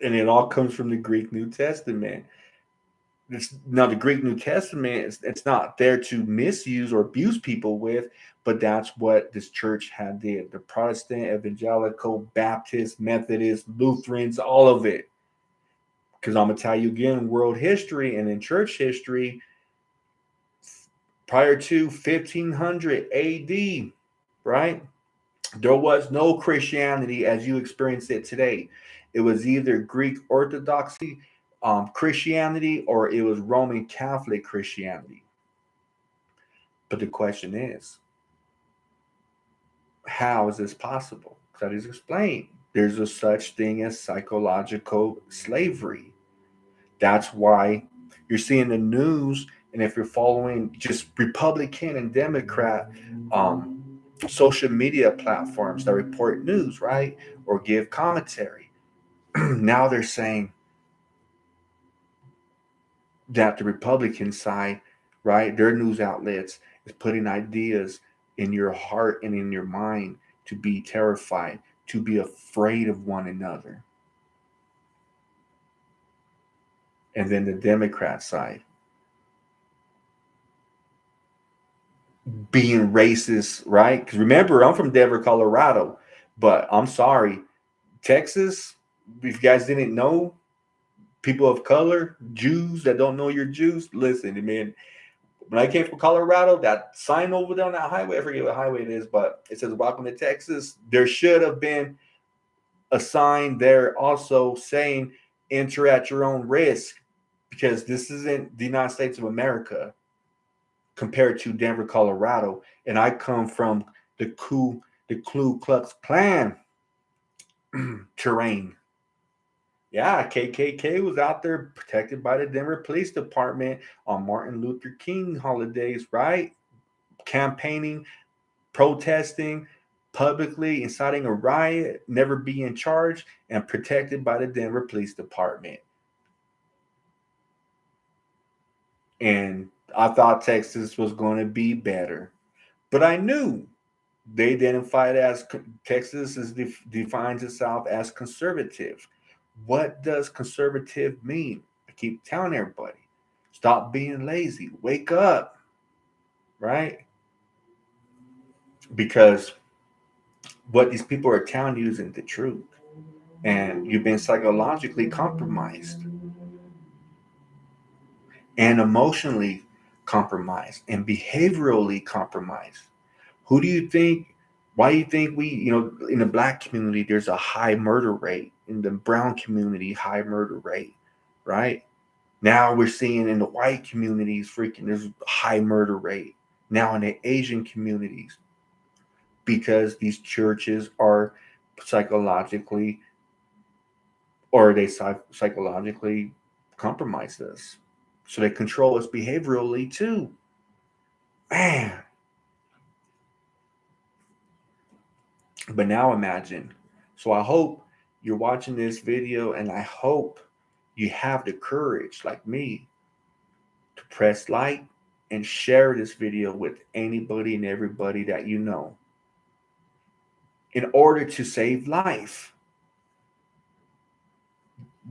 and it all comes from the Greek New Testament. Now the Greek New Testament, it's not there to misuse or abuse people with, but that's what this church had did. The Protestant, Evangelical, Baptist, Methodist, Lutherans, all of it. Because I'm gonna tell you again, world history and in church history, prior to 1500 AD, right? There was no Christianity as you experience it today. It was either Greek Orthodoxy Christianity or it was Roman Catholic Christianity. But the question is, how is this possible? That is explained. There's a such thing as psychological slavery. That's why you're seeing the news, and if you're following just Republican and Democrat social media platforms that report news, right, or give commentary, now they're saying that the Republican side, right, their news outlets is putting ideas in your heart and in your mind to be terrified, to be afraid of one another. And then the Democrat side being racist, right? Because remember, I'm from Denver, Colorado, but I'm sorry, Texas, if you guys didn't know, people of color, Jews that don't know you're Jews, listen, man, when I came from Colorado, that sign over there on that highway, I forget what highway it is, but it says welcome to Texas. There should have been a sign there also saying enter at your own risk, because this isn't the United States of America compared to Denver, Colorado. And I come from the Ku Klux Klan terrain. Yeah, KKK was out there protected by the Denver Police Department on Martin Luther King holidays, right? Campaigning, protesting, publicly inciting a riot, never being charged, and protected by the Denver Police Department. And I thought Texas was going to be better, but I knew they identified as Texas defines itself as conservative. What does conservative mean? I keep telling everybody, stop being lazy, wake up, right? Because what these people are telling you isn't the truth, and you've been psychologically compromised and emotionally compromised and behaviorally compromised. Who do you think? Why do you think in the black community, there's a high murder rate, in the brown community, high murder rate, right? Now we're seeing in the white communities, freaking, there's a high murder rate. Now in the Asian communities, because these churches are psychologically, or they psychologically compromise us. So they control us behaviorally too. Man. But now imagine. So I hope you're watching this video, and I hope you have the courage, like me, to press like and share this video with anybody and everybody that you know in order to save life.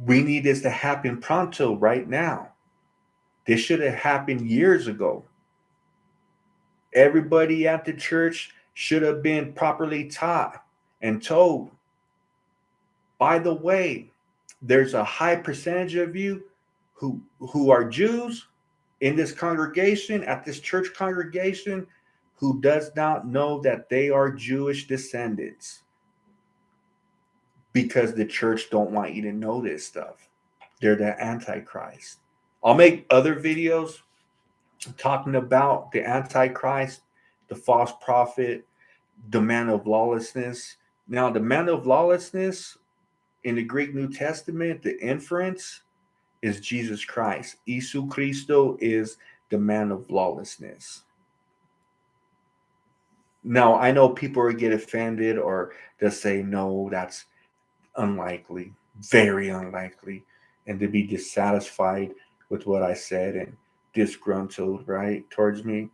We need this to happen pronto, right now. This should have happened years ago. Everybody at the church should have been properly taught and told, by the way, there's a high percentage of you who are Jews in this congregation, at this church congregation, who does not know that they are Jewish descendants, because the church don't want you to know this stuff. They're the Antichrist. I'll make other videos talking about the Antichrist, the false prophet, the man of lawlessness. Now, the man of lawlessness in the Greek New Testament, the inference is Jesus Christ. Isu Christo is the man of lawlessness. Now, I know people will get offended or they'll say, no, that's unlikely, very unlikely, and to be dissatisfied with what I said and disgruntled, right, towards me.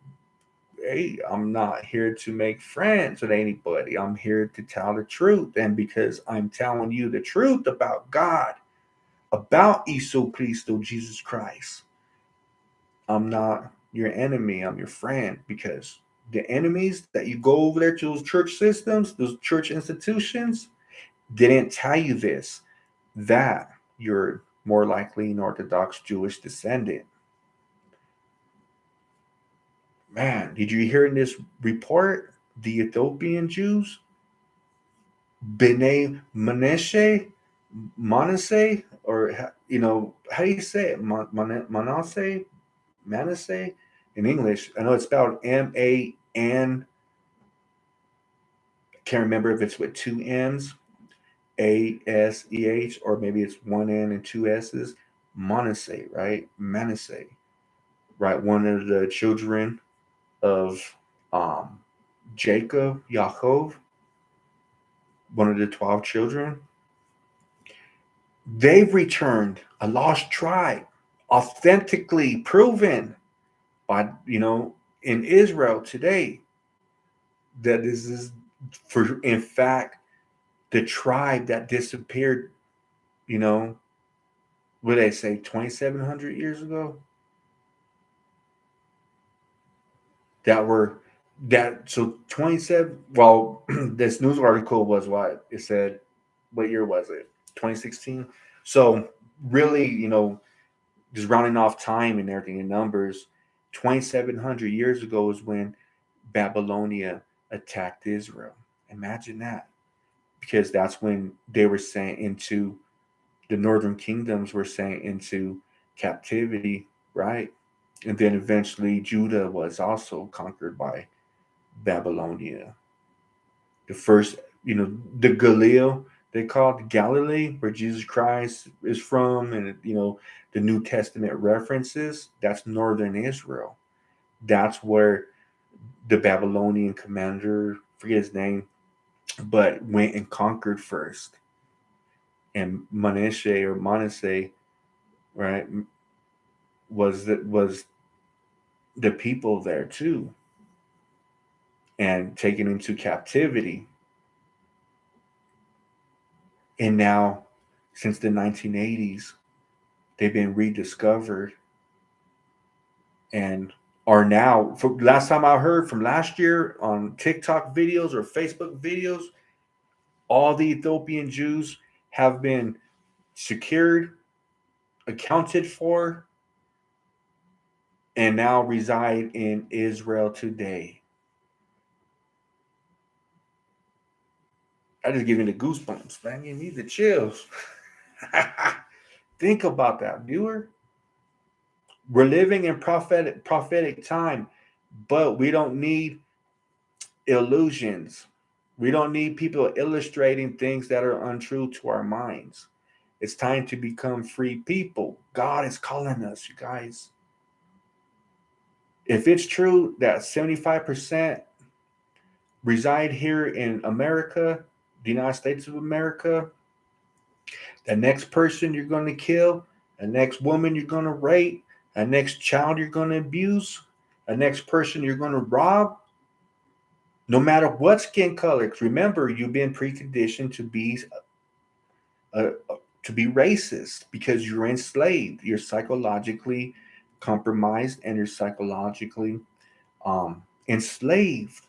Hey, I'm not here to make friends with anybody. I'm here to tell the truth. And because I'm telling you the truth about God, about Isu Christo, Jesus Christ, I'm not your enemy, I'm your friend. Because the enemies that you go over there to those church systems, those church institutions, didn't tell you this, that you're more likely an Orthodox Jewish descendant. Man, did you hear in this report the Ethiopian Jews, Bnei Manasseh, or how do you say it? Manasseh, Manasseh, in English. I know it's spelled MAN. Can't remember if it's with two N's, ASEH, or maybe it's one N and two S's. Manasseh, right? Manasseh, right? One of the children of um, Jacob, Yaakov, one of the 12 children. They've returned a lost tribe, authentically proven by, in Israel today, that this is, for in fact, the tribe that disappeared, you know, what did they say, 2,700 years ago? That were, so 27, well, this news article was what? It said, what year was it? 2016? So, really, just rounding off time and everything in numbers, 2,700 years ago is when Babylonia attacked Israel. Imagine that. Because that's when they were sent into, the northern kingdoms were sent into captivity, right? And then eventually Judah was also conquered by Babylonia. The first, the Galileo, they call it Galilee, where Jesus Christ is from, and the New Testament references, that's northern Israel. That's where the Babylonian commander, forget his name, but went and conquered first. And Manasseh, right, was the people there too, and taken into captivity. And now, since the 1980s, they've been rediscovered and are now, for last time I heard from last year on TikTok videos or Facebook videos, all the Ethiopian Jews have been secured, accounted for, and now reside in Israel today. I just give me the goosebumps, man. You need the chills. Think about that, viewer. We're living in prophetic time, but we don't need illusions. We don't need people illustrating things that are untrue to our minds. It's time to become free people. God is calling us, you guys. If it's true that 75% reside here in America, the United States of America, the next person you're going to kill, the next woman you're going to rape, the next child you're going to abuse, the next person you're going to rob, no matter what skin color. Because remember, you've been preconditioned uh, to be racist because you're enslaved. You're psychologically compromised and you're psychologically enslaved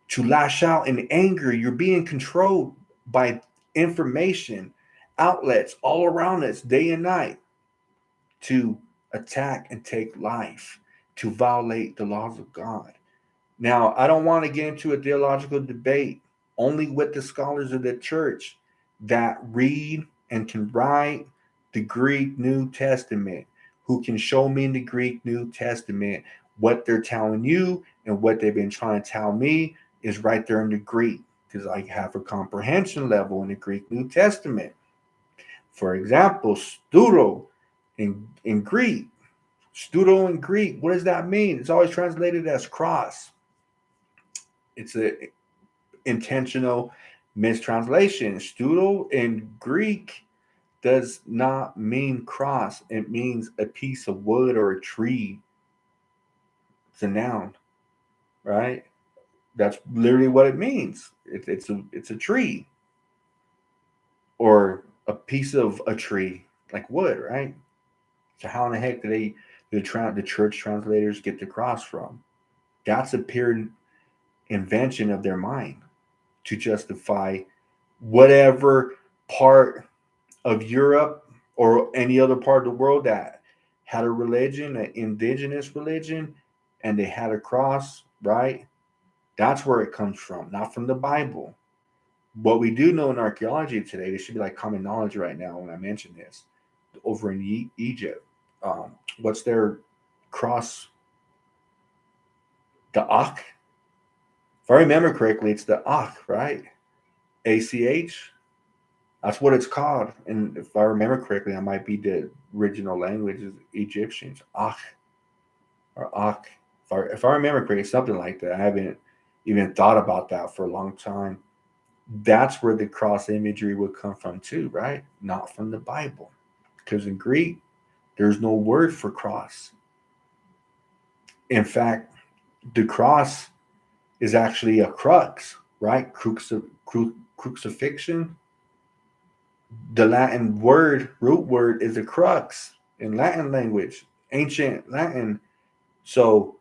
to lash out in anger. You're being controlled by information outlets all around us day and night to attack and take life, to violate the laws of God. Now, I don't want to get into a theological debate only with the scholars of the church that read and can write the Greek New Testament, who can show me in the Greek New Testament what they're telling you and what they've been trying to tell me is right there in the Greek, because I have a comprehension level in the Greek New Testament. For example, studo in Greek. Studo in Greek, what does that mean? It's always translated as cross. It's a intentional mistranslation. Studo in Greek does not mean cross. It means a piece of wood or a tree. It's a noun, right? That's literally what it means. It's a tree or a piece of a tree, like wood, right? So how in the heck do they the church translators get the cross from. That's a pure invention of their mind to justify whatever part of Europe or any other part of the world that had a religion, an indigenous religion, and they had a cross, right? That's where it comes from, not from the Bible. What we do know in archaeology today, this should be like common knowledge right now when I mention this. Over in Egypt, what's their cross? The Akh. If I remember correctly, it's the Akh, right? ACH. That's what it's called. And if I remember correctly, that might be the original language is Egyptians. Akh or Akh. If I remember correctly, something like that. I haven't even thought about that for a long time. That's where the cross imagery would come from too, right? Not from the Bible. Because in Greek, there's no word for cross. In fact, the cross is actually a crux, right? Crucifixion. The Latin word, root word, is a crux in Latin language, ancient Latin. So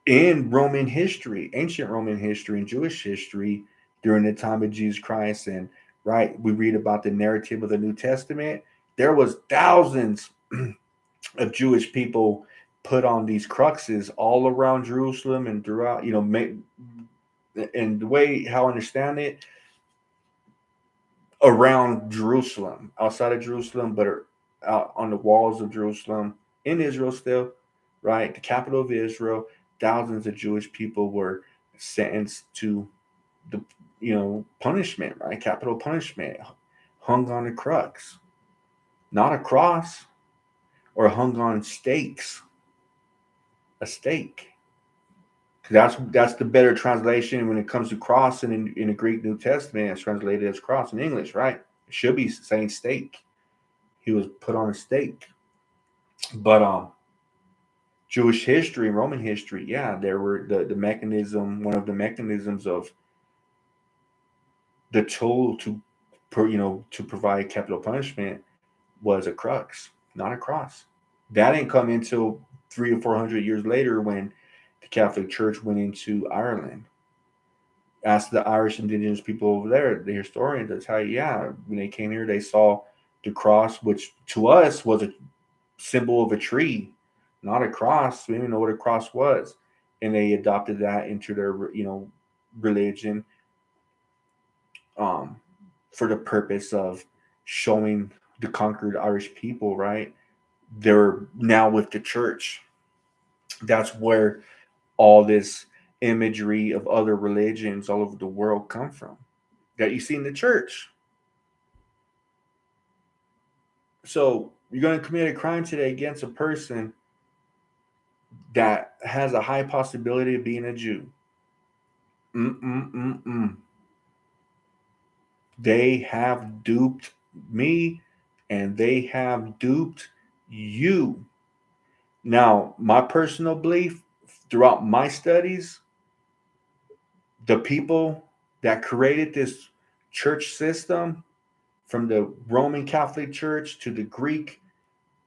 in Roman history, ancient Roman history and Jewish history during the time of Jesus Christ, and right, we read about the narrative of the New Testament. There was thousands of Jewish people put on these cruxes all around Jerusalem and throughout, and the way how I understand it, around Jerusalem, outside of Jerusalem, but out on the walls of Jerusalem, in Israel still, right? The capital of Israel, thousands of Jewish people were sentenced to the punishment, right? Capital punishment, hung on a crux, not a cross, or hung on stakes, a stake. That's the better translation when it comes to cross, and in the Greek New Testament, it's translated as cross in English, right? It should be saying stake. He was put on a stake. But Jewish history, Roman history, yeah, there were the mechanism. One of the mechanisms of the tool to provide capital punishment was a crux, not a cross. That didn't come until 300 or 400 years later when the Catholic Church went into Ireland. Ask the Irish indigenous people over there, the historians, they'll tell you, yeah, when they came here, they saw the cross, which to us was a symbol of a tree, not a cross. We didn't know what a cross was, and they adopted that into their religion, um, for the purpose of showing the conquered Irish people, right? They're now with the church. That's where all this imagery of other religions all over the world come from, that you see in the church. So you're going to commit a crime today against a person that has a high possibility of being a Jew. Mm-mm-mm-mm. They have duped me, and they have duped you. Now, my personal belief throughout my studies, the people that created this church system, from the Roman Catholic Church to the Greek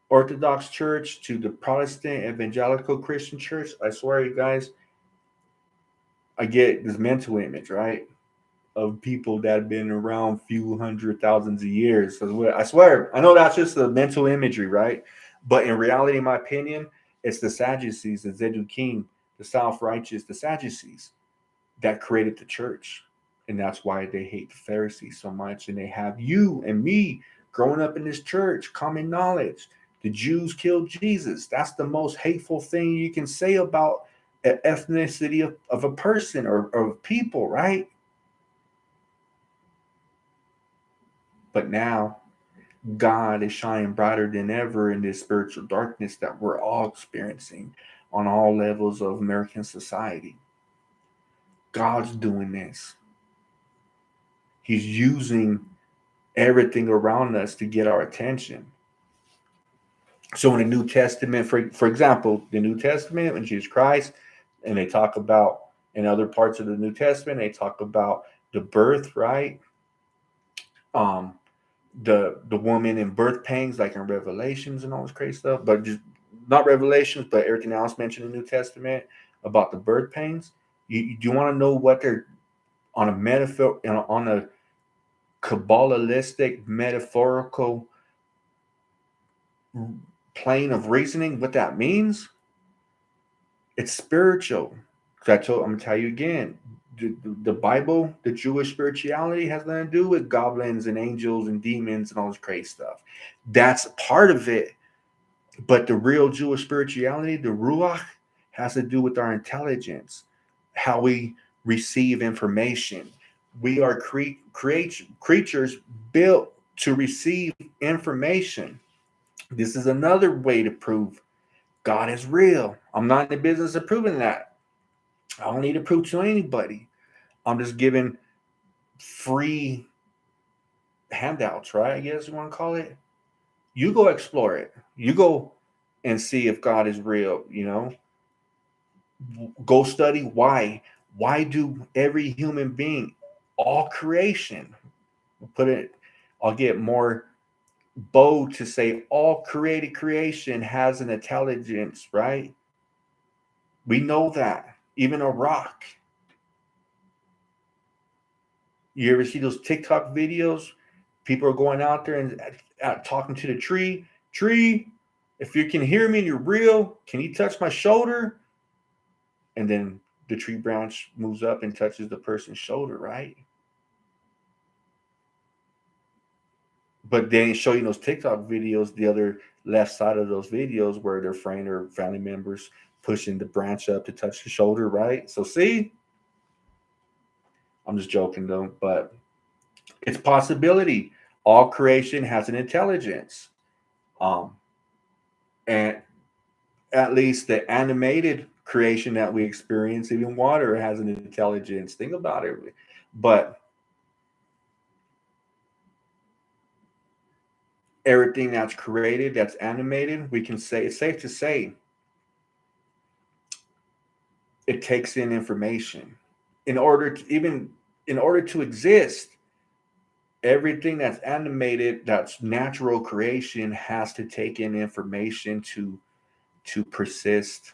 Orthodox Church to the Protestant Evangelical Christian Church, I swear, you guys, I get this mental image, right? Of people that have been around few hundred thousands of years. So I swear, I know that's just the mental imagery, right? But in reality, in my opinion, it's the Sadducees, the Zedukim, the self-righteous, the Sadducees that created the church. And that's why they hate the Pharisees so much. And they have you and me growing up in this church, common knowledge. The Jews killed Jesus. That's the most hateful thing you can say about an ethnicity of a person or of people, right? But now God is shining brighter than ever in this spiritual darkness that we're all experiencing on all levels of American society. God's doing this. He's using everything around us to get our attention. So in the New Testament, for example, the New Testament, when Jesus Christ, and they talk about in other parts of the New Testament, they talk about the birth, right? Um, the woman in birth pangs, like in Revelations and all this crazy stuff. But just not Revelations, but everything else mentioned in the New Testament about the birth pains. You want to know what they're on a metaphor, on a Kabbalistic metaphorical plane of reasoning, what that means? It's spiritual. I'm gonna tell you again, the Bible, the Jewish spirituality has nothing to do with goblins and angels and demons and all this crazy stuff. That's part of it. But the real Jewish spirituality, the Ruach, has to do with our intelligence, how we receive information. We are creatures built to receive information. This is another way to prove God is real. I'm not in the business of proving that. I don't need to prove to anybody. I'm just giving free handouts, right? I guess you want to call it. You go explore it. You go and see if God is real, Go study why. Why do every human being, all creation, put it, I'll get more bold to say all created creation has an intelligence, right? We know that. Even a rock. You ever see those TikTok videos? People are going out there and talking to the tree. Tree, if you can hear me and you're real, can you touch my shoulder? And then the tree branch moves up and touches the person's shoulder, right? But they ain't show you those TikTok videos, the other left side of those videos where their friend or family members pushing the branch up to touch the shoulder, right? So see, I'm just joking though, but it's a possibility. All creation has an intelligence. Um, and at least the animated creation that we experience, even water has an intelligence. Think about it. But everything that's created, that's animated, we can say it's safe to say it takes in information. In order to exist, everything that's animated, that's natural creation, has to take in information to persist,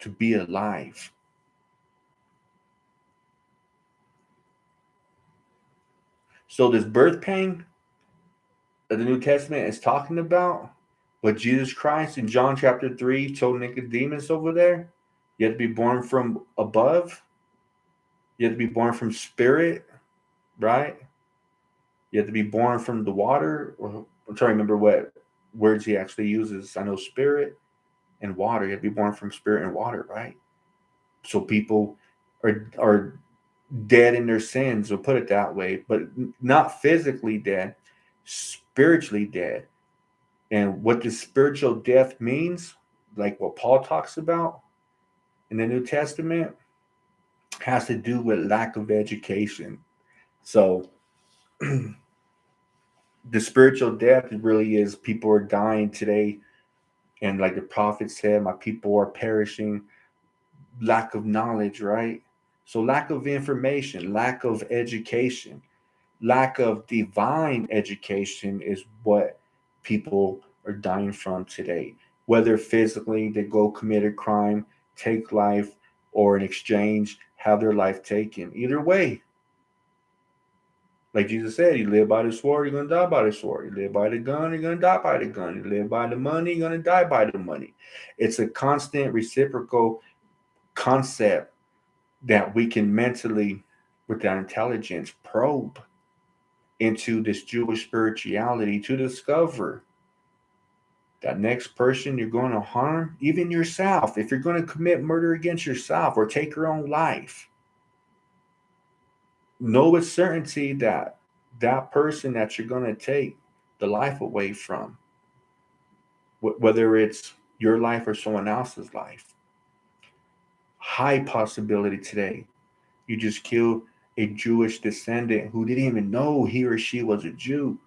to be alive. So this birth pain that the New Testament is talking about, what Jesus Christ in John chapter 3 told Nicodemus over there, you have to be born from above, you have to be born from spirit, right? You have to be born from the water. Or, I'm trying to remember what words he actually uses. I know spirit and water. You have to be born from spirit and water, right? So people are dead in their sins, we'll put it that way, but not physically dead, spiritually dead. And what this spiritual death means, like what Paul talks about in the New Testament, has to do with lack of education. So the spiritual death really is people are dying today. And like the prophet said, my people are perishing, lack of knowledge, right? So lack of information, lack of education, lack of divine education is what people are dying from today. Whether physically they go commit a crime, take life, or in exchange have their life taken. Either way, like Jesus said, you live by the sword, you're gonna die by the sword. You live by the gun, you're gonna die by the gun. You live by the money, you're gonna die by the money. It's a constant reciprocal concept that we can mentally, with our intelligence, probe into this Jewish spirituality to discover that next person you're going to harm, even yourself, if you're going to commit murder against yourself or take your own life, know with certainty that that person that you're going to take the life away from, whether it's your life or someone else's life, high possibility today you just killed a Jewish descendant who didn't even know he or she was a Jew.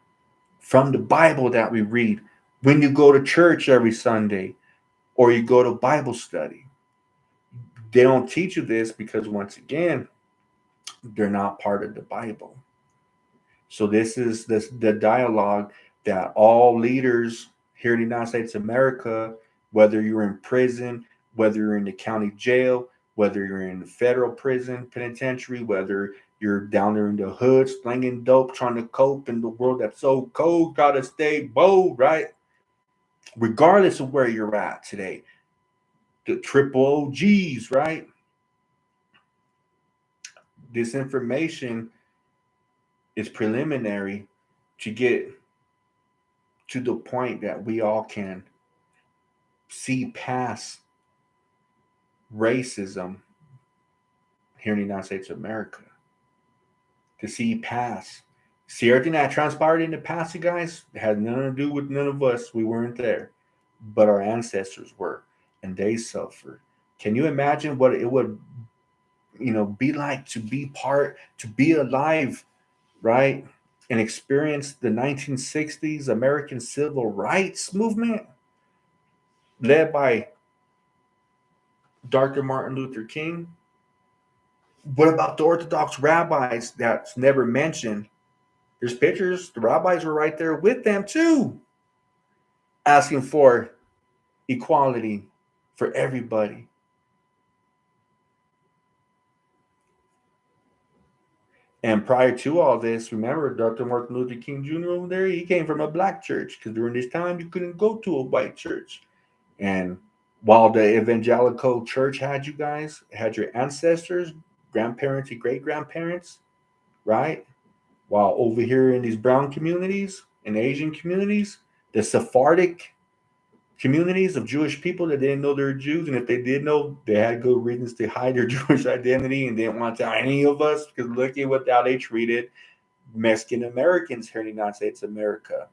From the Bible that we read when you go to church every Sunday or you go to Bible study. They don't teach you this because, once again, they're not part of the Bible. So this is the dialogue that all leaders here in the United States of America whether you're in prison, whether you're in the county jail, whether you're in the federal prison penitentiary, whether you're down there in the hood slinging dope, trying to cope in the world that's so cold, gotta stay bold, right? Regardless of where you're at today, the triple OGs, right? This information is preliminary to get to the point that we all can see past racism here in the United States of America. To see past. See everything that transpired in the past, you guys, it had nothing to do with none of us. We weren't there. But our ancestors were, and they suffered. Can you imagine what it would, be like to be to be alive, right? And experience the 1960s American Civil Rights Movement led by Dr. Martin Luther King. What about the Orthodox rabbis that's never mentioned? There's pictures. The rabbis were right there with them too, asking for equality for everybody. And prior to all this, remember Dr. Martin Luther King Jr. over there? He came from a black church because during this time you couldn't go to a white church. And while the evangelical church had you guys, had your ancestors, grandparents, and great grandparents, right? While over here in these brown communities and Asian communities, the Sephardic communities of Jewish people that didn't know they're Jews, and if they did know, they had good reasons to hide their Jewish identity and didn't want to tell any of us because look at how they treated Mexican Americans here in the United States of America.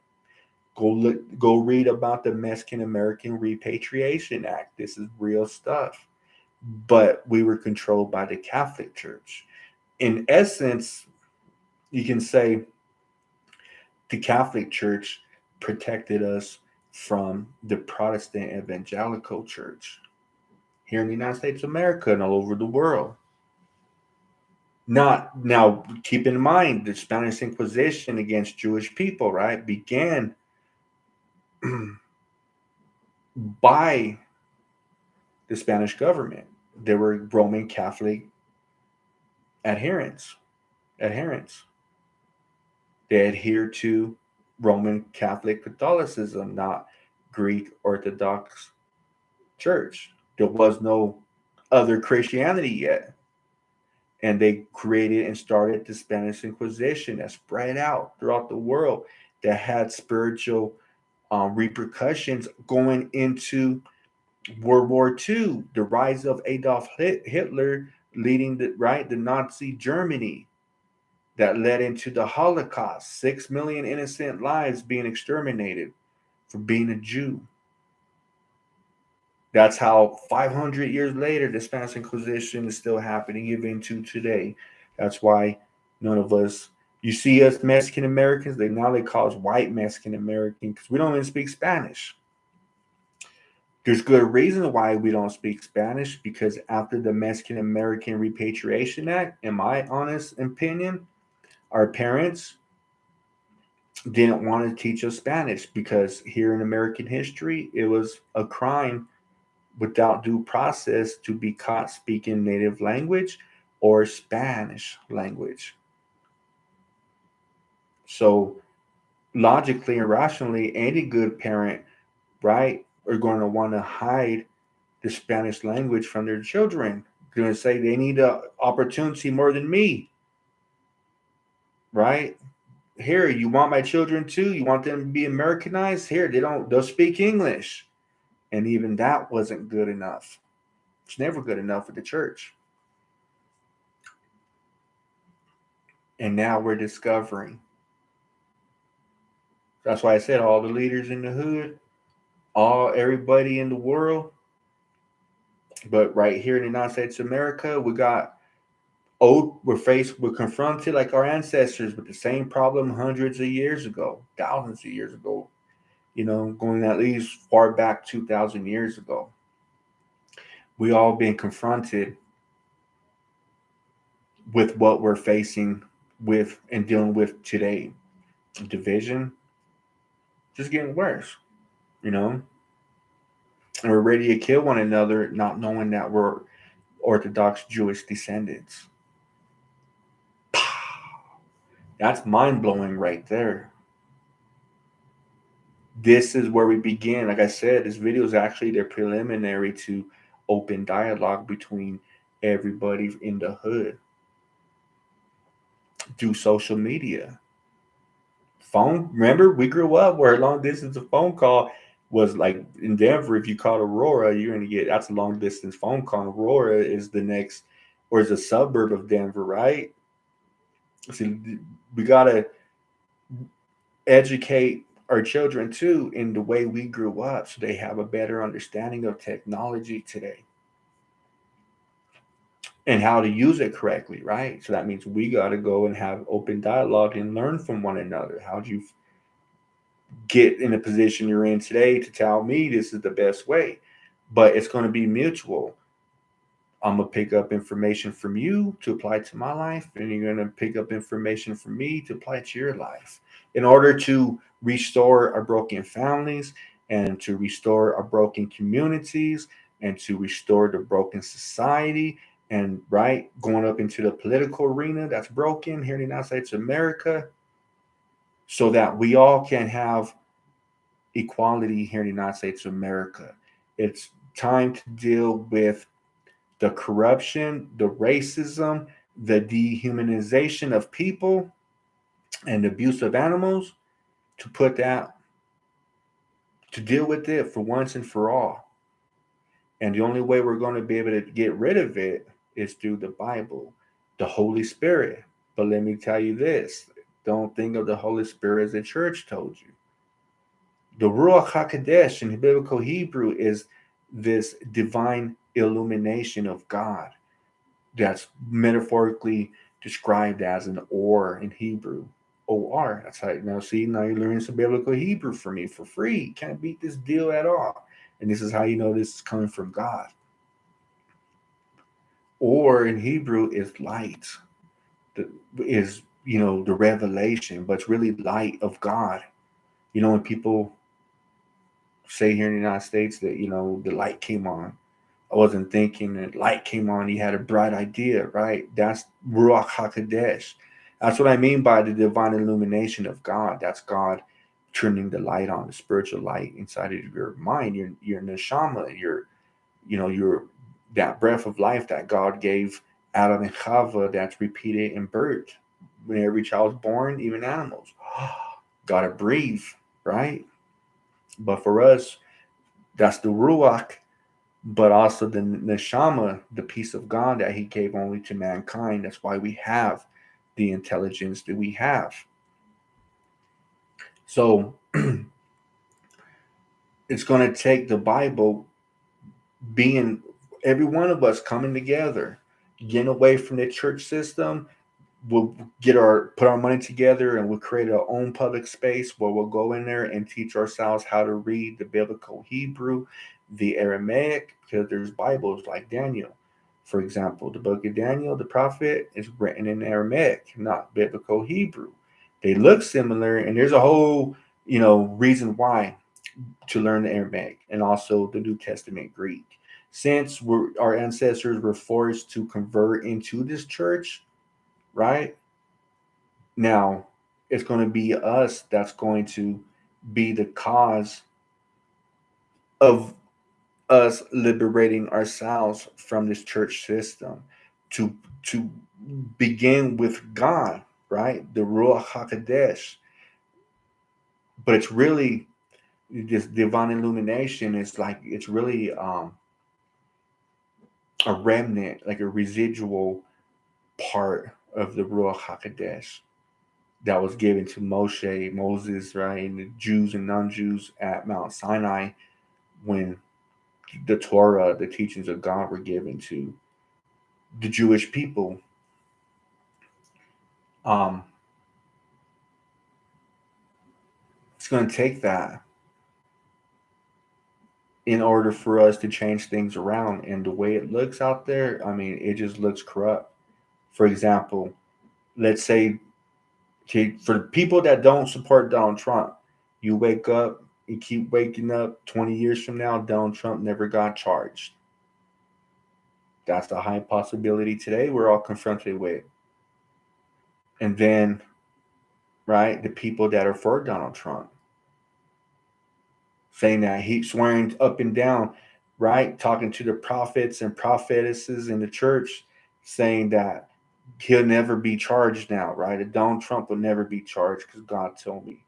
Go read about the Mexican American Repatriation Act. This is real stuff. But we were controlled by the Catholic Church. In essence, you can say the Catholic Church protected us from the Protestant evangelical church here in the United States of America and all over the world. Not now, keep in mind the Spanish Inquisition against Jewish people, right, began by the Spanish government. There were Roman Catholic adherents. They adhered to Roman Catholic Catholicism, not Greek Orthodox Church. There was no other Christianity yet. And they created and started the Spanish Inquisition that spread out throughout the world, that had spiritual repercussions going into World War II, the rise of Adolf Hitler leading the Nazi Germany, that led into the Holocaust, 6 million innocent lives being exterminated for being a Jew. That's how 500 years later, the Spanish Inquisition is still happening even to today. That's why none of us, you see us Mexican Americans, they call us white Mexican American because we don't even speak Spanish. There's good reason why we don't speak Spanish, because after the Mexican American Repatriation Act, in my honest opinion, our parents didn't want to teach us Spanish because here in American history, it was a crime without due process to be caught speaking native language or Spanish language. So logically and rationally, any good parent, right, are going to want to hide the Spanish language from their children. They're going to say they need an opportunity more than me, right? Here, you want my children too? You want them to be Americanized? Here, they'll speak English. And even that wasn't good enough. It's never good enough for the church. And now we're discovering. That's why I said all the leaders in the hood, everybody in the world. But right here in the United States of America, we're confronted like our ancestors with the same problem hundreds of years ago, thousands of years ago, going at least far back 2,000 years ago. We all been confronted with what we're facing with and dealing with today. Division just getting worse, you know. And we're ready to kill one another, not knowing that we're Orthodox Jewish descendants. That's mind blowing right there. This is where we begin. Like I said, this video is actually the preliminary to open dialogue between everybody in the hood through social media. Phone, remember, we grew up where long distance of phone call was like in Denver. If you called Aurora, you're gonna get that's a long distance phone call. Aurora is the next, or is a suburb of Denver, right? See, we gotta educate our children too in the way we grew up so they have a better understanding of technology today and how to use it correctly, right? So that means we got to go and have open dialogue and learn from one another. How do you get in a position you're in today to tell me this is the best way? But it's going to be mutual. I'm gonna pick up information from you to apply to my life, and you're gonna pick up information from me to apply to your life in order to restore our broken families and to restore our broken communities and to restore the broken society and right going up into the political arena that's broken here in the United States of America so that we all can have equality here in the United States of America. It's time to deal with the corruption, the racism, the dehumanization of people, and the abuse of animals, to put that, to deal with it for once and for all. And the only way we're going to be able to get rid of it is through the Bible, the Holy Spirit. But let me tell you this, don't think of the Holy Spirit as the church told you. The Ruach HaKodesh in biblical Hebrew is this divine illumination of God that's metaphorically described as an or in Hebrew. OR. That's how now see now you're learning some biblical Hebrew for me for free. Can't beat this deal at all. And this is how you know this is coming from God. Or in Hebrew is light. The, is the revelation, but it's really light of God. When people say here in the United States that the light came on, I wasn't thinking that light came on. He had a bright idea, right? That's Ruach HaKodesh. That's what I mean by the divine illumination of God. That's God turning the light on, the spiritual light inside of your mind, your neshama, your that breath of life that God gave Adam and Chava that's repeated in birth. When every child's born, even animals, gotta breathe, right? But for us, that's the Ruach, but also the neshama, the peace of God that He gave only to mankind. That's why we have the intelligence that we have. So it's going to take the Bible being every one of us coming together, getting away from the church system. We'll put our money together and we'll create our own public space where we'll go in there and teach ourselves how to read the biblical Hebrew, the Aramaic, because there's Bibles like Daniel. For example, the book of Daniel, the prophet, is written in Aramaic, not biblical Hebrew. They look similar, and there's a whole, reason why to learn the Aramaic and also the New Testament Greek. Since our ancestors were forced to convert into this church, right? Now, it's going to be us that's going to be the cause of us liberating ourselves from this church system to to begin with God, right? The Ruach HaKodesh. But it's really this divine illumination is like it's really a remnant, like a residual part of the Ruach HaKodesh that was given to Moses, right, and the Jews and non-Jews at Mount Sinai when the Torah, the teachings of God, were given to the Jewish people. Um, it's going to take that in order for us to change things around. And the way it looks out there, I mean, it just looks corrupt. For example, let's say for people that don't support Donald Trump, you wake up You keep waking up 20 years from now, Donald Trump never got charged. That's the high possibility today we're all confronted with. And then, right, the people that are for Donald Trump saying that he's swearing up and down, right, talking to the prophets and prophetesses in the church, saying that he'll never be charged now, right? That Donald Trump will never be charged because God told me.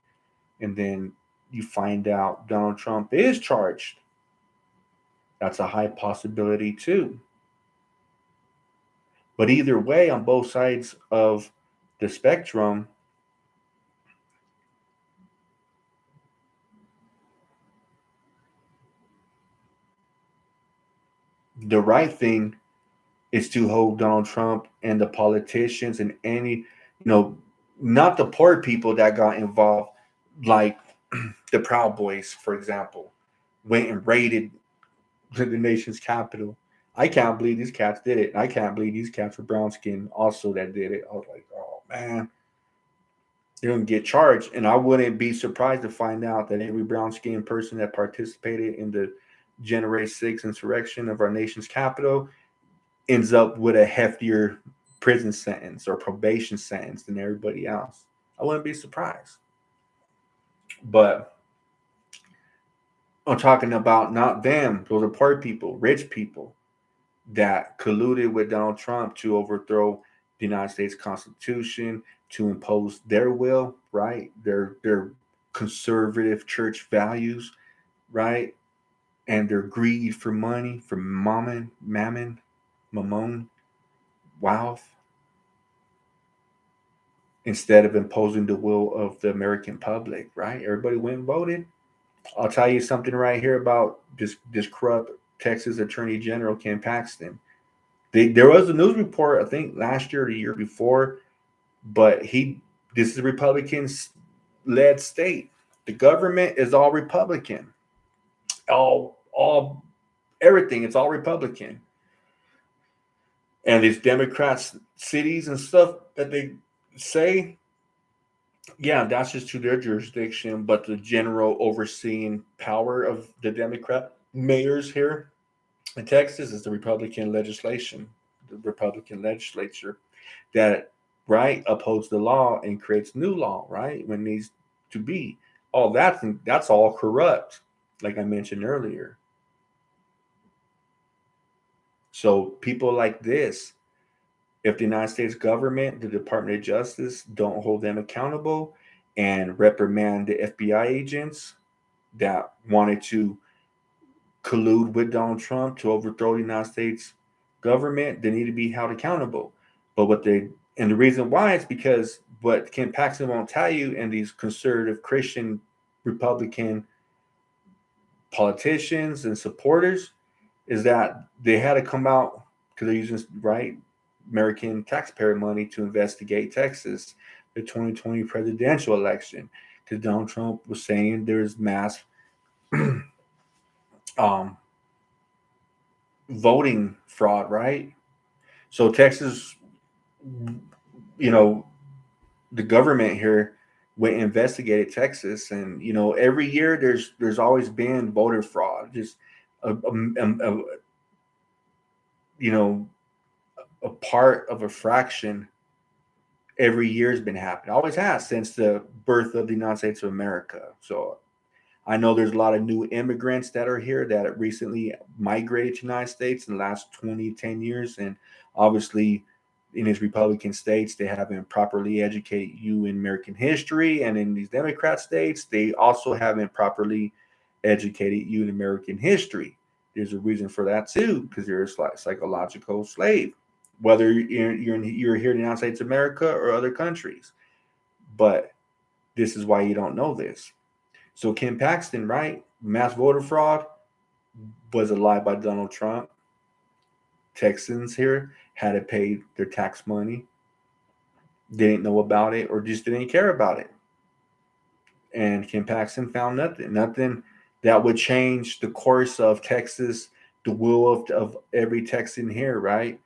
And then you find out Donald Trump is charged. That's a high possibility too. But either way, on both sides of the spectrum, the right thing is to hold Donald Trump and the politicians and any, not the poor people that got involved, like the Proud Boys, for example, went and raided the nation's capital. I can't believe these cats did it. I can't believe these cats were brown skin also that did it. I was like, oh man, they're gonna get charged. And I wouldn't be surprised to find out that every brown skinned person that participated in the January 6th insurrection of our nation's capital ends up with a heftier prison sentence or probation sentence than everybody else. I wouldn't be surprised. But I'm talking about not them, those are poor people, rich people that colluded with Donald Trump to overthrow the United States Constitution, to impose their will, right? Their conservative church values, right? And their greed for money, for mammon, wealth, instead of imposing the will of the American public, right? Everybody went and voted. I'll tell you something right here about this corrupt Texas Attorney General Ken Paxton. There was a news report, I think last year or the year before, but this is a Republican led state. The government is all Republican. All everything, it's all Republican. And these Democrats cities and stuff that they say, yeah, that's just to their jurisdiction, but the general overseeing power of the Democrat mayors here in Texas is the Republican legislation, the Republican legislature that right upholds the law and creates new law, right, when it needs to be. All that's all corrupt, like I mentioned earlier. So people like this, if the United States government, the Department of Justice, don't hold them accountable and reprimand the FBI agents that wanted to collude with Donald Trump to overthrow the United States government, they need to be held accountable. But and the reason why is because what Ken Paxton won't tell you, and these conservative Christian Republican politicians and supporters, is that they had to come out because they're using right American taxpayer money to investigate Texas, the 2020 presidential election, because Donald Trump was saying there's mass um, voting fraud, right? So Texas, you know, the government here went and investigated Texas, and every year there's always been voter fraud, just a you know a part of a fraction every year has been happening. Always has since the birth of the United States of America. So I know there's a lot of new immigrants that are here that recently migrated to the United States in the last 10 years. And obviously, in these Republican states, they haven't properly educated you in American history. And in these Democrat states, they also haven't properly educated you in American history. There's a reason for that too, because you're a psychological slave, whether you're here in the United States of America or other countries. But this is why you don't know this. So Ken Paxton, right? Mass voter fraud was a lie by Donald Trump. Texans here had to pay their tax money, didn't know about it, or just didn't care about it. And Ken Paxton found nothing that would change the course of Texas, the will of every Texan here, right?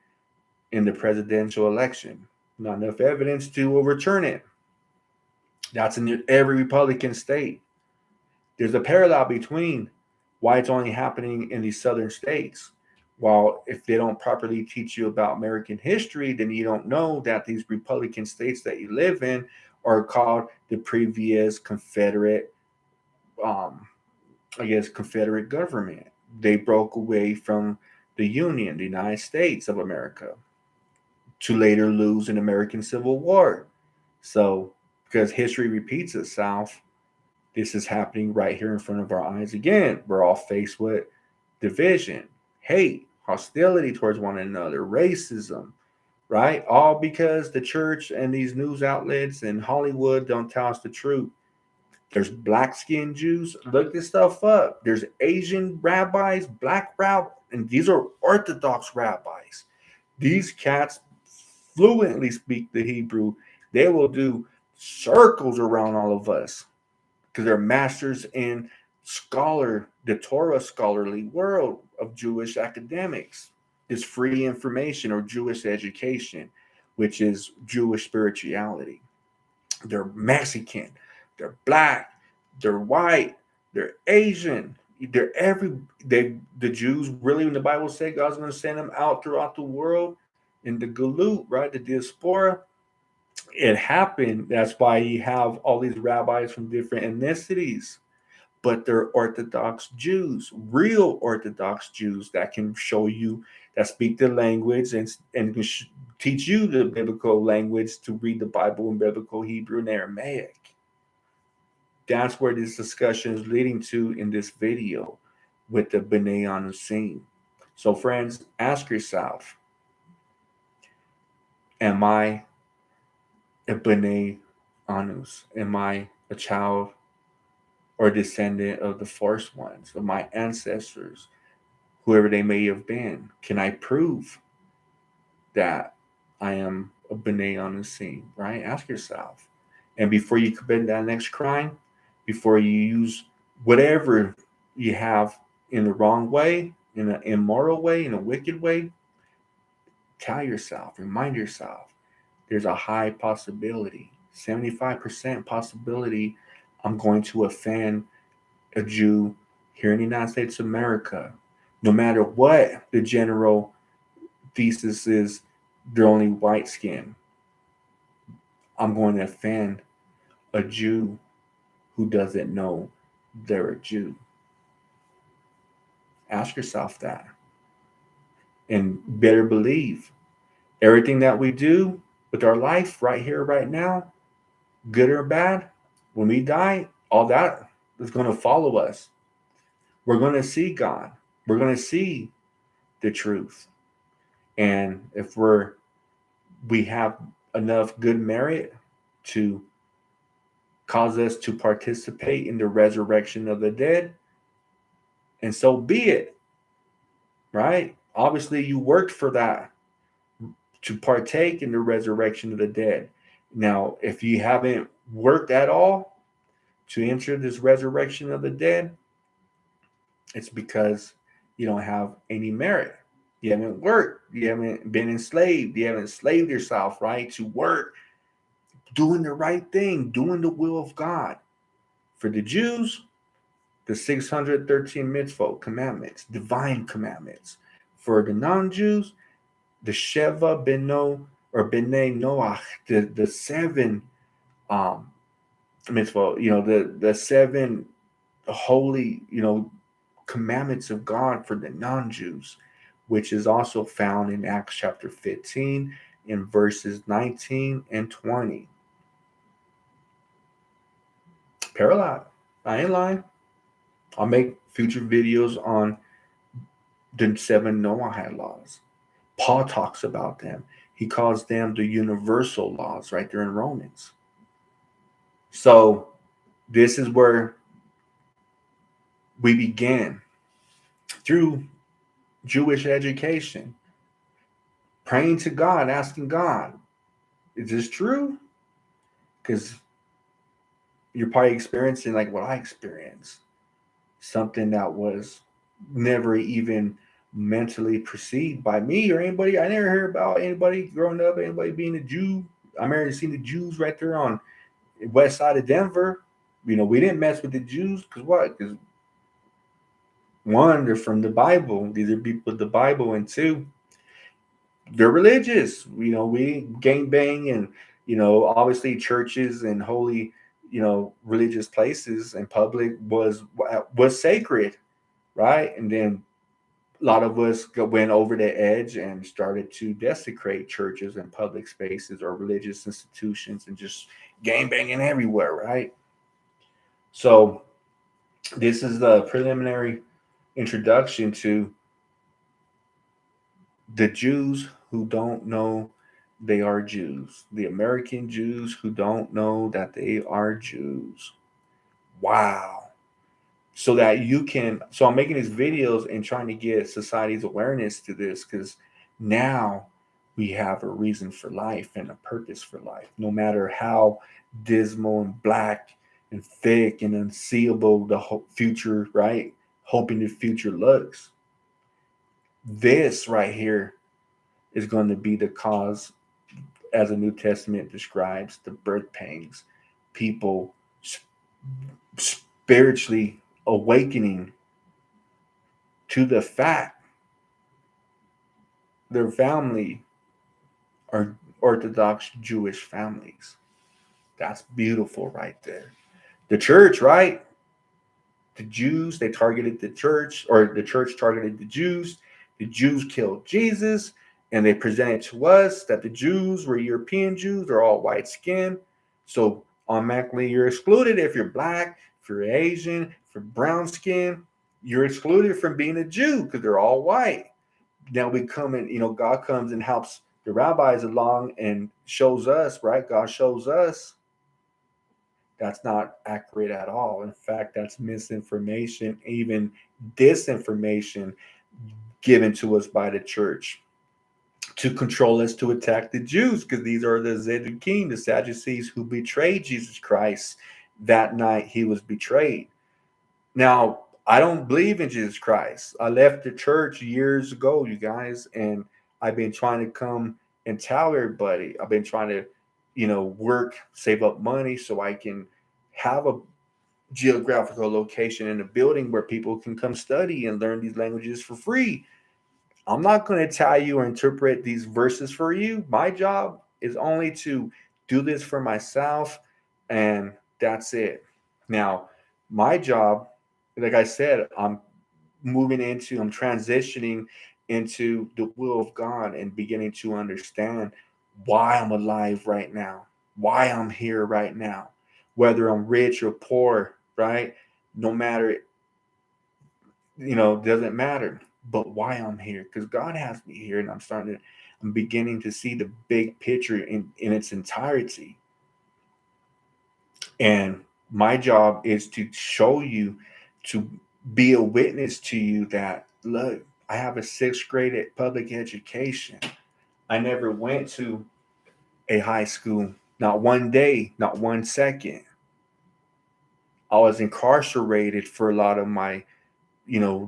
In the presidential election. Not enough evidence to overturn it. That's in every Republican state. There's a parallel between why it's only happening in these southern states. While if they don't properly teach you about American history, then you don't know that these Republican states that you live in are called the previous Confederate, um, I guess, Confederate government. They broke away from the Union, the United States of America, to later lose an American Civil War. So, because history repeats itself, this is happening right here in front of our eyes again. We're all faced with division, hate, hostility towards one another, racism, right? All because the church and these news outlets and Hollywood don't tell us the truth. There's black skinned Jews. Look this stuff up. There's Asian rabbis, black rabbis, and these are Orthodox rabbis. These cats fluently speak the Hebrew. They will do circles around all of us because they're masters in the Torah scholarly world of Jewish academics. This free information or Jewish education, which is Jewish spirituality. They're Mexican, they're black, they're white, they're Asian. They're the Jews really when the Bible said God's going to send them out throughout the world in the galut, right? The diaspora. It happened. That's why you have all these rabbis from different ethnicities, but they're Orthodox Jews, real Orthodox Jews that can show you, that speak the language and can teach you the biblical language to read the Bible in biblical Hebrew and Aramaic. That's where this discussion is leading to in this video with the Bnei Anusim. So, friends, ask yourself, am I a Bnei Anus? Am I a child or descendant of the first ones, of my ancestors, whoever they may have been? Can I prove that I am a Bnei Anusim, right? Ask yourself. And before you commit that next crime, before you use whatever you have in the wrong way, in an immoral way, in a wicked way, tell yourself, remind yourself, there's a high possibility, 75% possibility I'm going to offend a Jew here in the United States of America. No matter what the general thesis is, they're only white skin. I'm going to offend a Jew who doesn't know they're a Jew. Ask yourself that. And better believe everything that we do with our life right here, right now, good or bad, when we die, all that is going to follow us. We're going to see God. We're going to see the truth. And if we have enough good merit to cause us to participate in the resurrection of the dead, and so be it, right? Obviously, you worked for that, to partake in the resurrection of the dead. Now, if you haven't worked at all to enter this resurrection of the dead, it's because you don't have any merit. You haven't worked. You haven't been enslaved. You haven't enslaved yourself, right? To work, doing the right thing, doing the will of God. For the Jews, the 613 mitzvot, commandments, divine commandments. For the non-Jews, the Sheva Beno or Bnei Noach, the seven um mitzvot, the seven holy, commandments of God for the non-Jews, which is also found in Acts chapter 15 in verses 19 and 20. Parallel. I ain't lying. I'll make future videos on the seven Noahide laws. Paul talks about them. He calls them the universal laws right there in Romans. So this is where we began through Jewish education, praying to God, asking God, is this true? Because you're probably experiencing like what I experienced, something that was never even mentally perceived by me or anybody. I never heard about anybody growing up, anybody being a Jew. I remember seeing the Jews right there on the west side of Denver. We didn't mess with the Jews because what? Because one, they're from the Bible. These are people of the Bible, and two, they're religious. We gang bang, and obviously churches and holy, religious places and public was sacred, right? And then a lot of us went over the edge and started to desecrate churches and public spaces or religious institutions and just gang banging everywhere, right? So this is the preliminary introduction to the Jews who don't know they are Jews, the American Jews who don't know that they are Jews. Wow. So I'm making these videos and trying to get society's awareness to this because now we have a reason for life and a purpose for life, no matter how dismal and black and thick and unseeable the future, right? Hoping the future looks. This right here is going to be the cause, as the New Testament describes, the birth pangs, people spiritually awakening to the fact their family are Orthodox Jewish families. That's beautiful right there. The church, right? The Jews, they targeted the church, or the church targeted the Jews. The Jews killed Jesus, and they presented to us that the Jews were European Jews, they're all white skinned. So automatically you're excluded if you're black, if you're Asian, if you're brown skin, you're excluded from being a Jew because they're all white. Now we come and God comes and helps the rabbis along and shows us, right? God shows us that's not accurate at all. In fact, that's misinformation, even disinformation given to us by the church to control us, to attack the Jews, because these are the Zedukim, the Sadducees, who betrayed Jesus Christ that night he was betrayed. Now, I don't believe in Jesus Christ. I left the church years ago, you guys, and I've been trying to come and tell everybody. I've been trying to, work, save up money so I can have a geographical location in a building where people can come study and learn these languages for free. I'm not going to tell you or interpret these verses for you. My job is only to do this for myself, and that's it. Now, my job, like I said, I'm transitioning into the will of God and beginning to understand why I'm alive right now, why I'm here right now, whether I'm rich or poor, right? No matter, doesn't matter, but why I'm here, because God has me here, and I'm beginning to see the big picture in its entirety. And my job is to show you, to be a witness to you that, look, I have a sixth grade public education. I never went to a high school, not one day, not 1 second. I was incarcerated for a lot of my,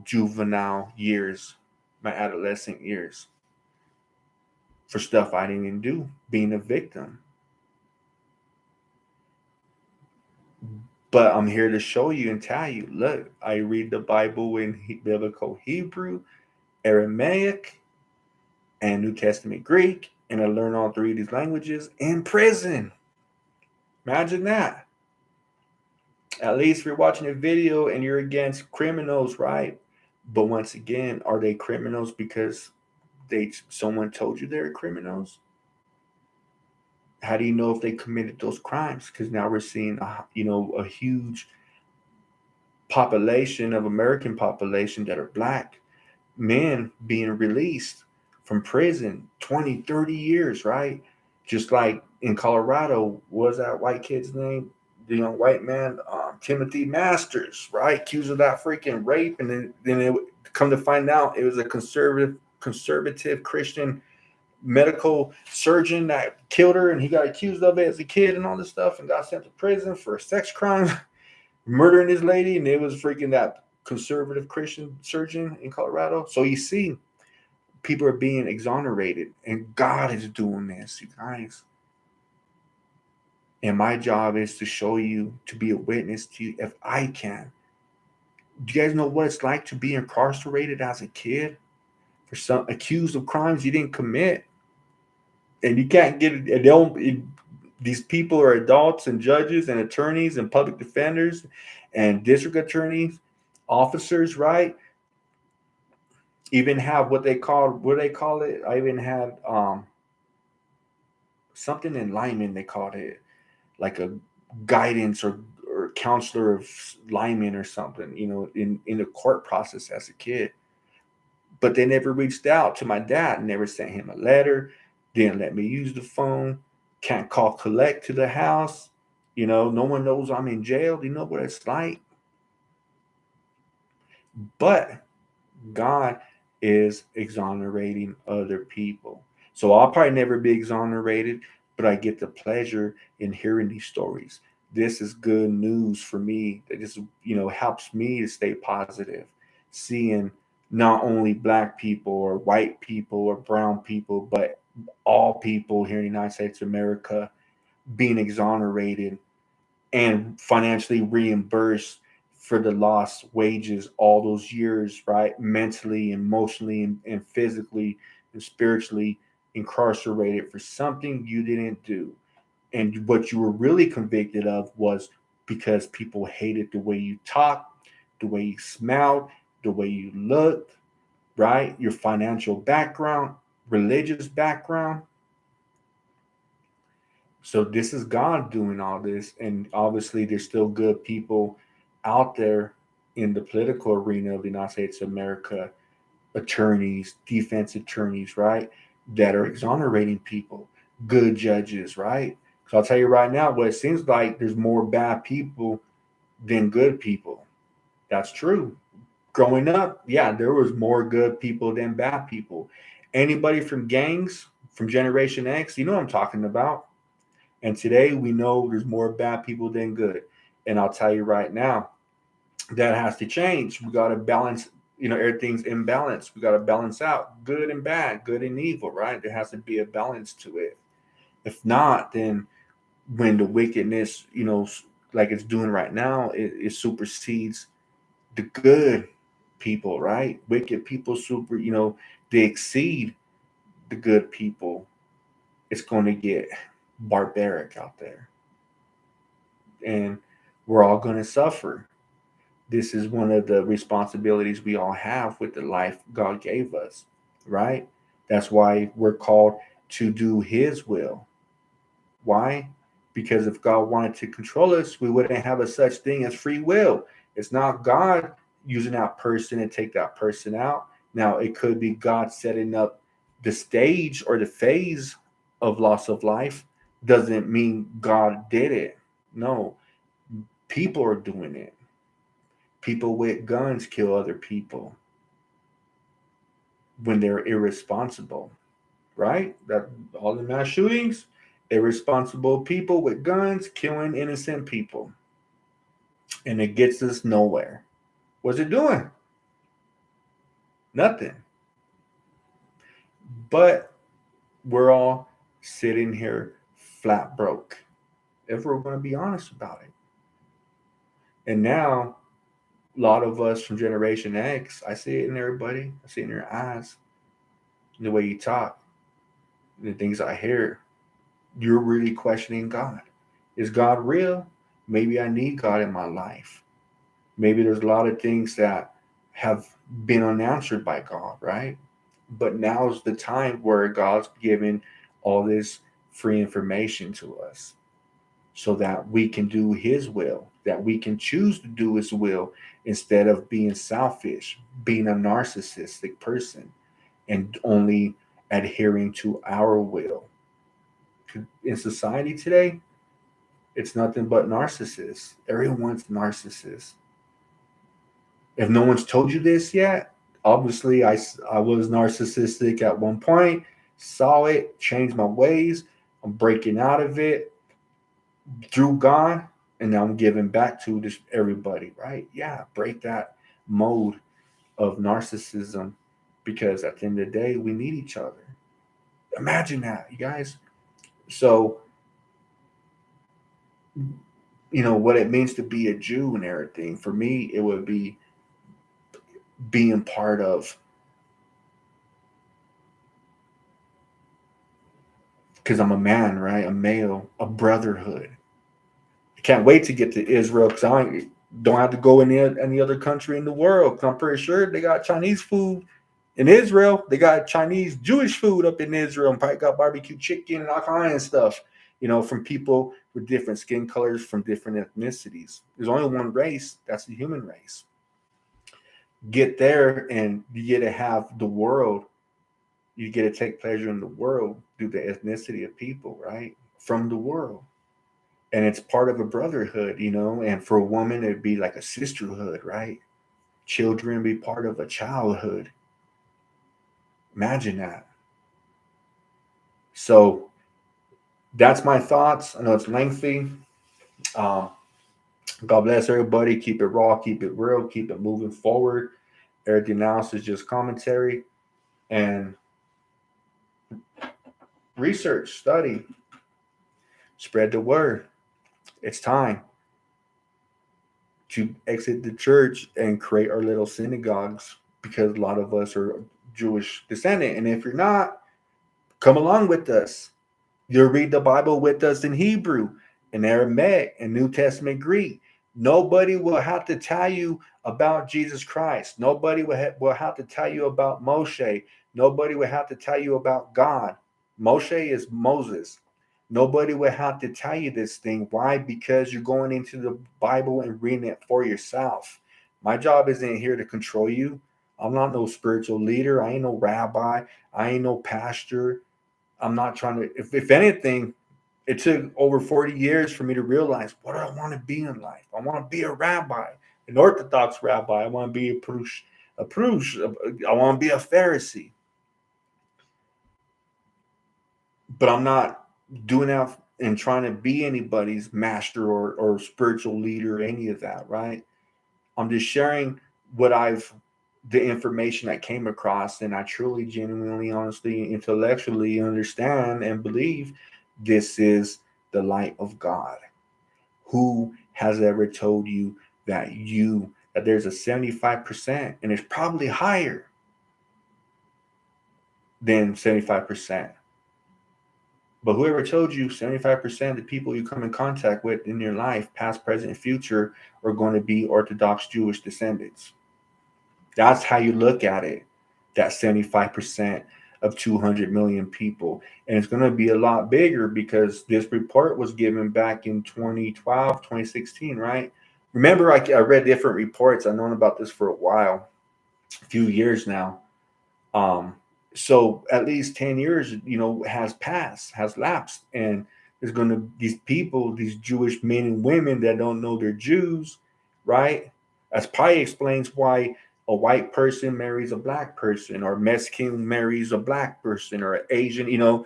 juvenile years, my adolescent years, for stuff I didn't even do, being a victim. But I'm here to show you and tell you, look, I read the Bible in biblical Hebrew, Aramaic, and New Testament Greek, and I learned all three of these languages in prison. Imagine that. At least if you're watching a video and you're against criminals, right? But once again, are they criminals because someone told you they're criminals? How do you know if they committed those crimes? Because now we're seeing a huge population of American population that are black men being released from prison 20, 30 years, right? Just like in Colorado, what was that white kid's name? The young white man, Timothy Masters, right? Accused of that freaking rape. And then it come to find out it was a conservative Christian medical surgeon that killed her, and he got accused of it as a kid and all this stuff and got sent to prison for a sex crime, murdering this lady, and it was freaking that conservative Christian surgeon in Colorado. So you see, people are being exonerated, and God is doing this, you guys. And my job is to show you, to be a witness to you if I can. Do you guys know what it's like to be incarcerated as a kid for some accused of crimes you didn't commit? And you can't get it. They don't, these people are adults and judges and attorneys and public defenders and district attorneys, officers, right? Even have what they call it. I even had something in lineman, they called it like a guidance or counselor of linemen or something, in the court process as a kid. But they never reached out to my dad, never sent him a letter, didn't let me use the phone, can't call collect to the house. No one knows I'm in jail. Do you know what it's like? But God is exonerating other people. So I'll probably never be exonerated, but I get the pleasure in hearing these stories. This is good news for me. That just, helps me to stay positive. Seeing not only black people or white people or brown people, but all people here in the United States of America being exonerated and financially reimbursed for the lost wages all those years, right? Mentally, emotionally, and physically and spiritually incarcerated for something you didn't do. And what you were really convicted of was because people hated the way you talked, the way you smelled, the way you looked, right? Your financial background, religious background. So this is God doing all this, and obviously there's still good people out there in the political arena of the United States of America, attorneys, defense attorneys, right, that are exonerating people, good judges, right? So I'll tell you right now, what it seems like there's more bad people than good people. That's true. Growing up, yeah, there was more good people than bad people. Anybody from gangs, from Generation X, you know what I'm talking about. And today we know there's more bad people than good. And I'll tell you right now, that has to change. We got to balance, everything's in balance. We got to balance out good and bad, good and evil, right? There has to be a balance to it. If not, then when the wickedness, like it's doing right now, it supersedes the good people, right? Wicked people they exceed the good people. It's going to get barbaric out there. And we're all going to suffer. This is one of the responsibilities we all have with the life God gave us, right? That's why we're called to do His will. Why? Because if God wanted to control us, we wouldn't have a such thing as free will. It's not God using that person and take that person out. Now, it could be God setting up the stage or the phase of loss of life. Doesn't mean God did it. No, people are doing it. People with guns kill other people when they're irresponsible, right? That all the mass shootings, irresponsible people with guns killing innocent people, and it gets us nowhere. What's it doing? Nothing. But we're all sitting here flat broke, if we're going to be honest about it. And now, a lot of us from Generation X, I see it in everybody. I see it in your eyes, in the way you talk, the things I hear. You're really questioning God. Is God real? Maybe I need God in my life. Maybe there's a lot of things that have been unanswered by God, right? But now's the time where God's giving all this free information to us so that we can do His will, that we can choose to do His will instead of being selfish, being a narcissistic person, and only adhering to our will. In society today, it's nothing but narcissists. Everyone's narcissist. If no one's told you this yet, obviously I was narcissistic at one point, saw it, changed my ways. I'm breaking out of it through God, and now I'm giving back to just everybody, right? Yeah, break that mode of narcissism because at the end of the day, we need each other. Imagine that, you guys. So what it means to be a Jew and everything. For me, it would be being part of, because I'm a man, right? A male, a brotherhood. I can't wait to get to Israel because I don't have to go any other country in the world. 'Cause I'm pretty sure they got Chinese food in Israel. They got Chinese Jewish food up in Israel, and probably got barbecue chicken and all kinds of stuff. From people with different skin colors, from different ethnicities. There's only one race. That's the human race. Get there, and you get to have the world. You get to take pleasure in the world through the ethnicity of people, right? From the world. And it's part of a brotherhood. And for a woman, it'd be like a sisterhood, right? Children be part of a childhood. Imagine that. So that's my thoughts. I know it's lengthy. Um, God bless everybody. Keep it raw, keep it real, keep it moving forward. Everything else is just commentary and research, study, spread the word. It's time to exit the church and create our little synagogues, because a lot of us are Jewish descendant. And if you're not, come along with us. You'll read the Bible with us in Hebrew, in Aramaic, and New Testament Greek. Nobody will have to tell you about Jesus Christ. Nobody will have to tell you about Moshe. Nobody will have to tell you about God. Moshe is Moses. Nobody will have to tell you this thing. Why? Because you're going into the Bible and reading it for yourself. My job isn't here to control you. I'm not no spiritual leader. I ain't no rabbi. I ain't no pastor. I'm not trying to, if anything, it took over 40 years for me to realize, what do I want to be in life? I want to be a rabbi, an Orthodox rabbi. I want to be a prush. I want to be a Pharisee. But I'm not doing that and trying to be anybody's master or spiritual leader or any of that, right? I'm just sharing what the information I came across, and I truly, genuinely, honestly, intellectually understand and believe this is the light of God. Who has ever told you that there's a 75%, and it's probably higher than 75%? But whoever told you 75% of the people you come in contact with in your life, past, present, and future, are going to be Orthodox Jewish descendants? That's how you look at it. That 75% of 200 million people. And it's going to be a lot bigger because this report was given back in 2012, 2016, right? Remember, I read different reports. I've known about this for a while, a few years now. Um, so at least 10 years, has lapsed. And there's going to, these people, these Jewish men and women that don't know they're Jews, right? That's probably explains why a white person marries a black person, or Mexican marries a black person, or Asian,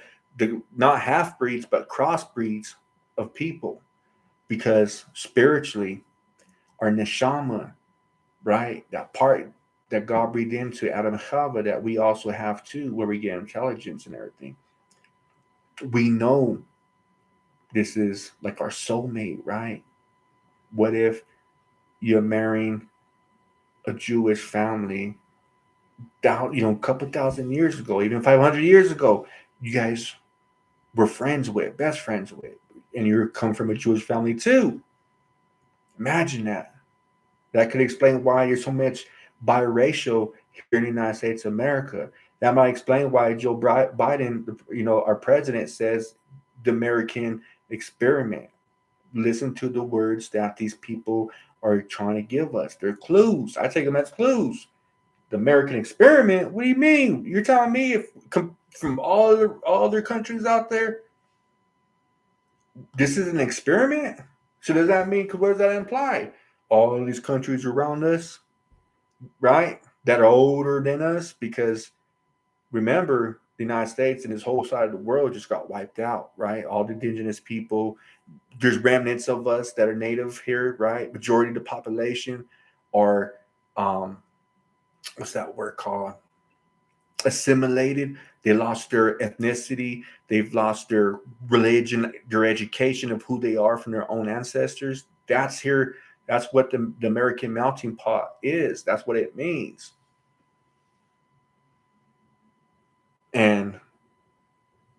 not half breeds, but crossbreeds of people. Because spiritually, our neshama, right? That part that God breathed into Adam and Chava, that we also have too, where we get intelligence and everything. We know this is like our soulmate, right? What if you're marrying a Jewish family down, a couple thousand years ago, even 500 years ago, you guys were friends with, best friends with, and you come from a Jewish family too. Imagine that. That could explain why there's so much biracial here in the United States of America. That might explain why Joe Biden, our president, says the American experiment. Listen to the words that these people are trying to give us. They're clues. I take them as clues. The American experiment? What do you mean? You're telling me if from all other countries out there, this is an experiment? So does that mean, what does that imply? All of these countries around us, right, that are older than us, because remember, the United States and this whole side of the world just got wiped out, right? All the indigenous people, there's remnants of us that are native here, right? Majority of the population are, what's that word called? Assimilated They lost their ethnicity. They've lost their religion, their education of who they are from their own ancestors. That's here. That's what the American melting pot is. That's what it means. And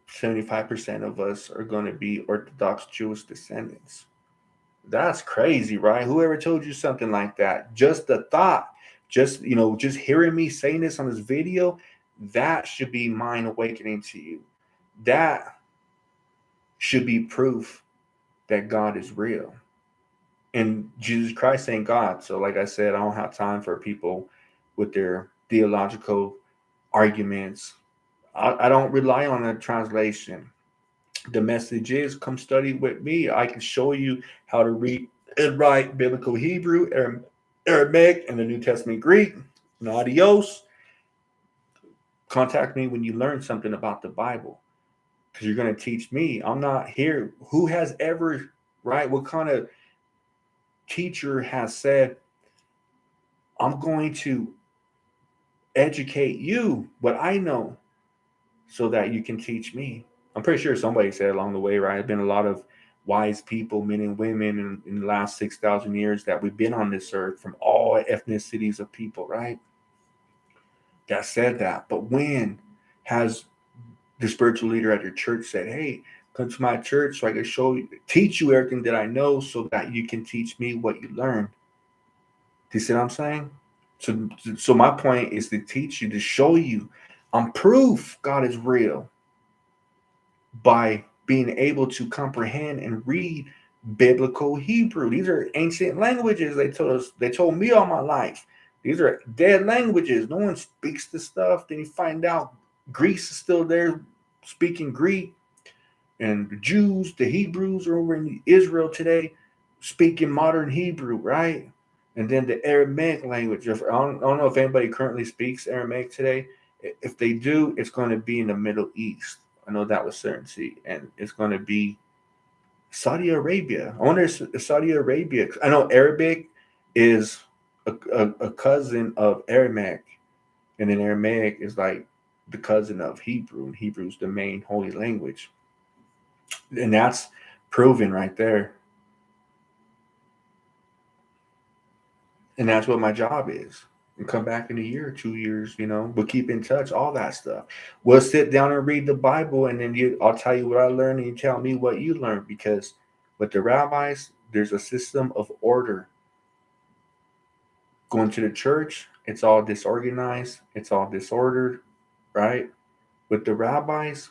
75% of us are going to be Orthodox Jewish descendants. That's crazy, right? Whoever told you something like that? Just the thought, just hearing me saying this on this video, that should be mind awakening to you. That should be proof that God is real. And Jesus Christ ain't God. So, like I said, I don't have time for people with their theological arguments. I don't rely on a translation. The message is come study with me. I can show you how to read and write biblical Hebrew, Aramaic, and the New Testament Greek. And adios. Contact me when you learn something about the Bible because you're going to teach me. I'm not here. Who has ever, right? What kind of teacher has said, I'm going to educate you what I know so that you can teach me? I'm pretty sure somebody said along the way, right? There's been a lot of wise people, men and women, in the last 6,000 years that we've been on this earth from all ethnicities of people, right? That said that. But when has the spiritual leader at your church said, hey, come to my church so I can show you, teach you everything that I know so that you can teach me what you learned? Do you see what I'm saying? So my point is to teach you, to show you, I'm proof God is real by being able to comprehend and read biblical Hebrew. These are ancient languages. They told me all my life. These are dead languages. No one speaks this stuff. Then you find out Greece is still there speaking Greek, and the Jews, the Hebrews are over in Israel today speaking modern Hebrew, right? And then the Aramaic language. I don't know if anybody currently speaks Aramaic today. If they do, it's going to be in the Middle East. I know that with certainty, and it's going to be Saudi Arabia. I wonder if Saudi Arabia. I know Arabic is a cousin of Aramaic, and then Aramaic is like the cousin of Hebrew, and Hebrew's the main holy language, and that's proven right there. And that's what my job is. And come back in a year, 2 years, but keep in touch, all that stuff. We'll sit down and read the Bible, and then I'll tell you what I learned, and you tell me what you learned. Because with the rabbis, there's a system of order. Going to the church, it's all disorganized, it's all disordered, right? With the rabbis,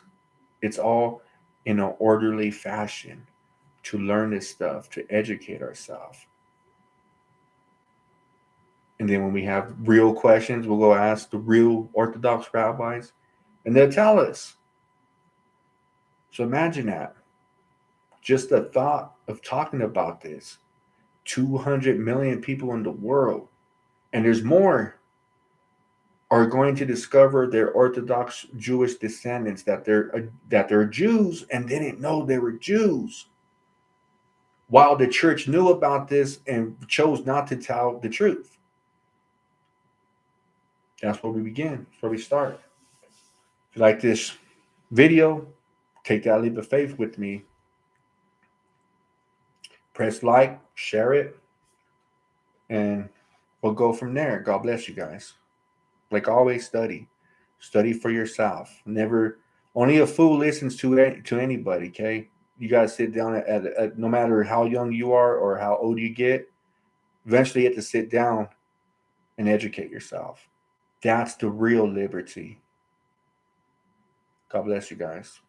it's all in an orderly fashion to learn this stuff, to educate ourselves. And then when we have real questions, we'll go ask the real Orthodox rabbis, and they'll tell us. So imagine that. Just the thought of talking about this. 200 million people in the world, and there's more, are going to discover their Orthodox Jewish descendants, that they're Jews and didn't know they were Jews, while the church knew about this and chose not to tell the truth. That's where we begin. That's where we start. If you like this video, take that leap of faith with me. Press like, share it, and we'll go from there. God bless you guys. Like always, study. Study for yourself. Never, only a fool listens to anybody, okay? You got to sit down at no matter how young you are or how old you get, eventually you have to sit down and educate yourself. That's the real liberty. God bless you guys.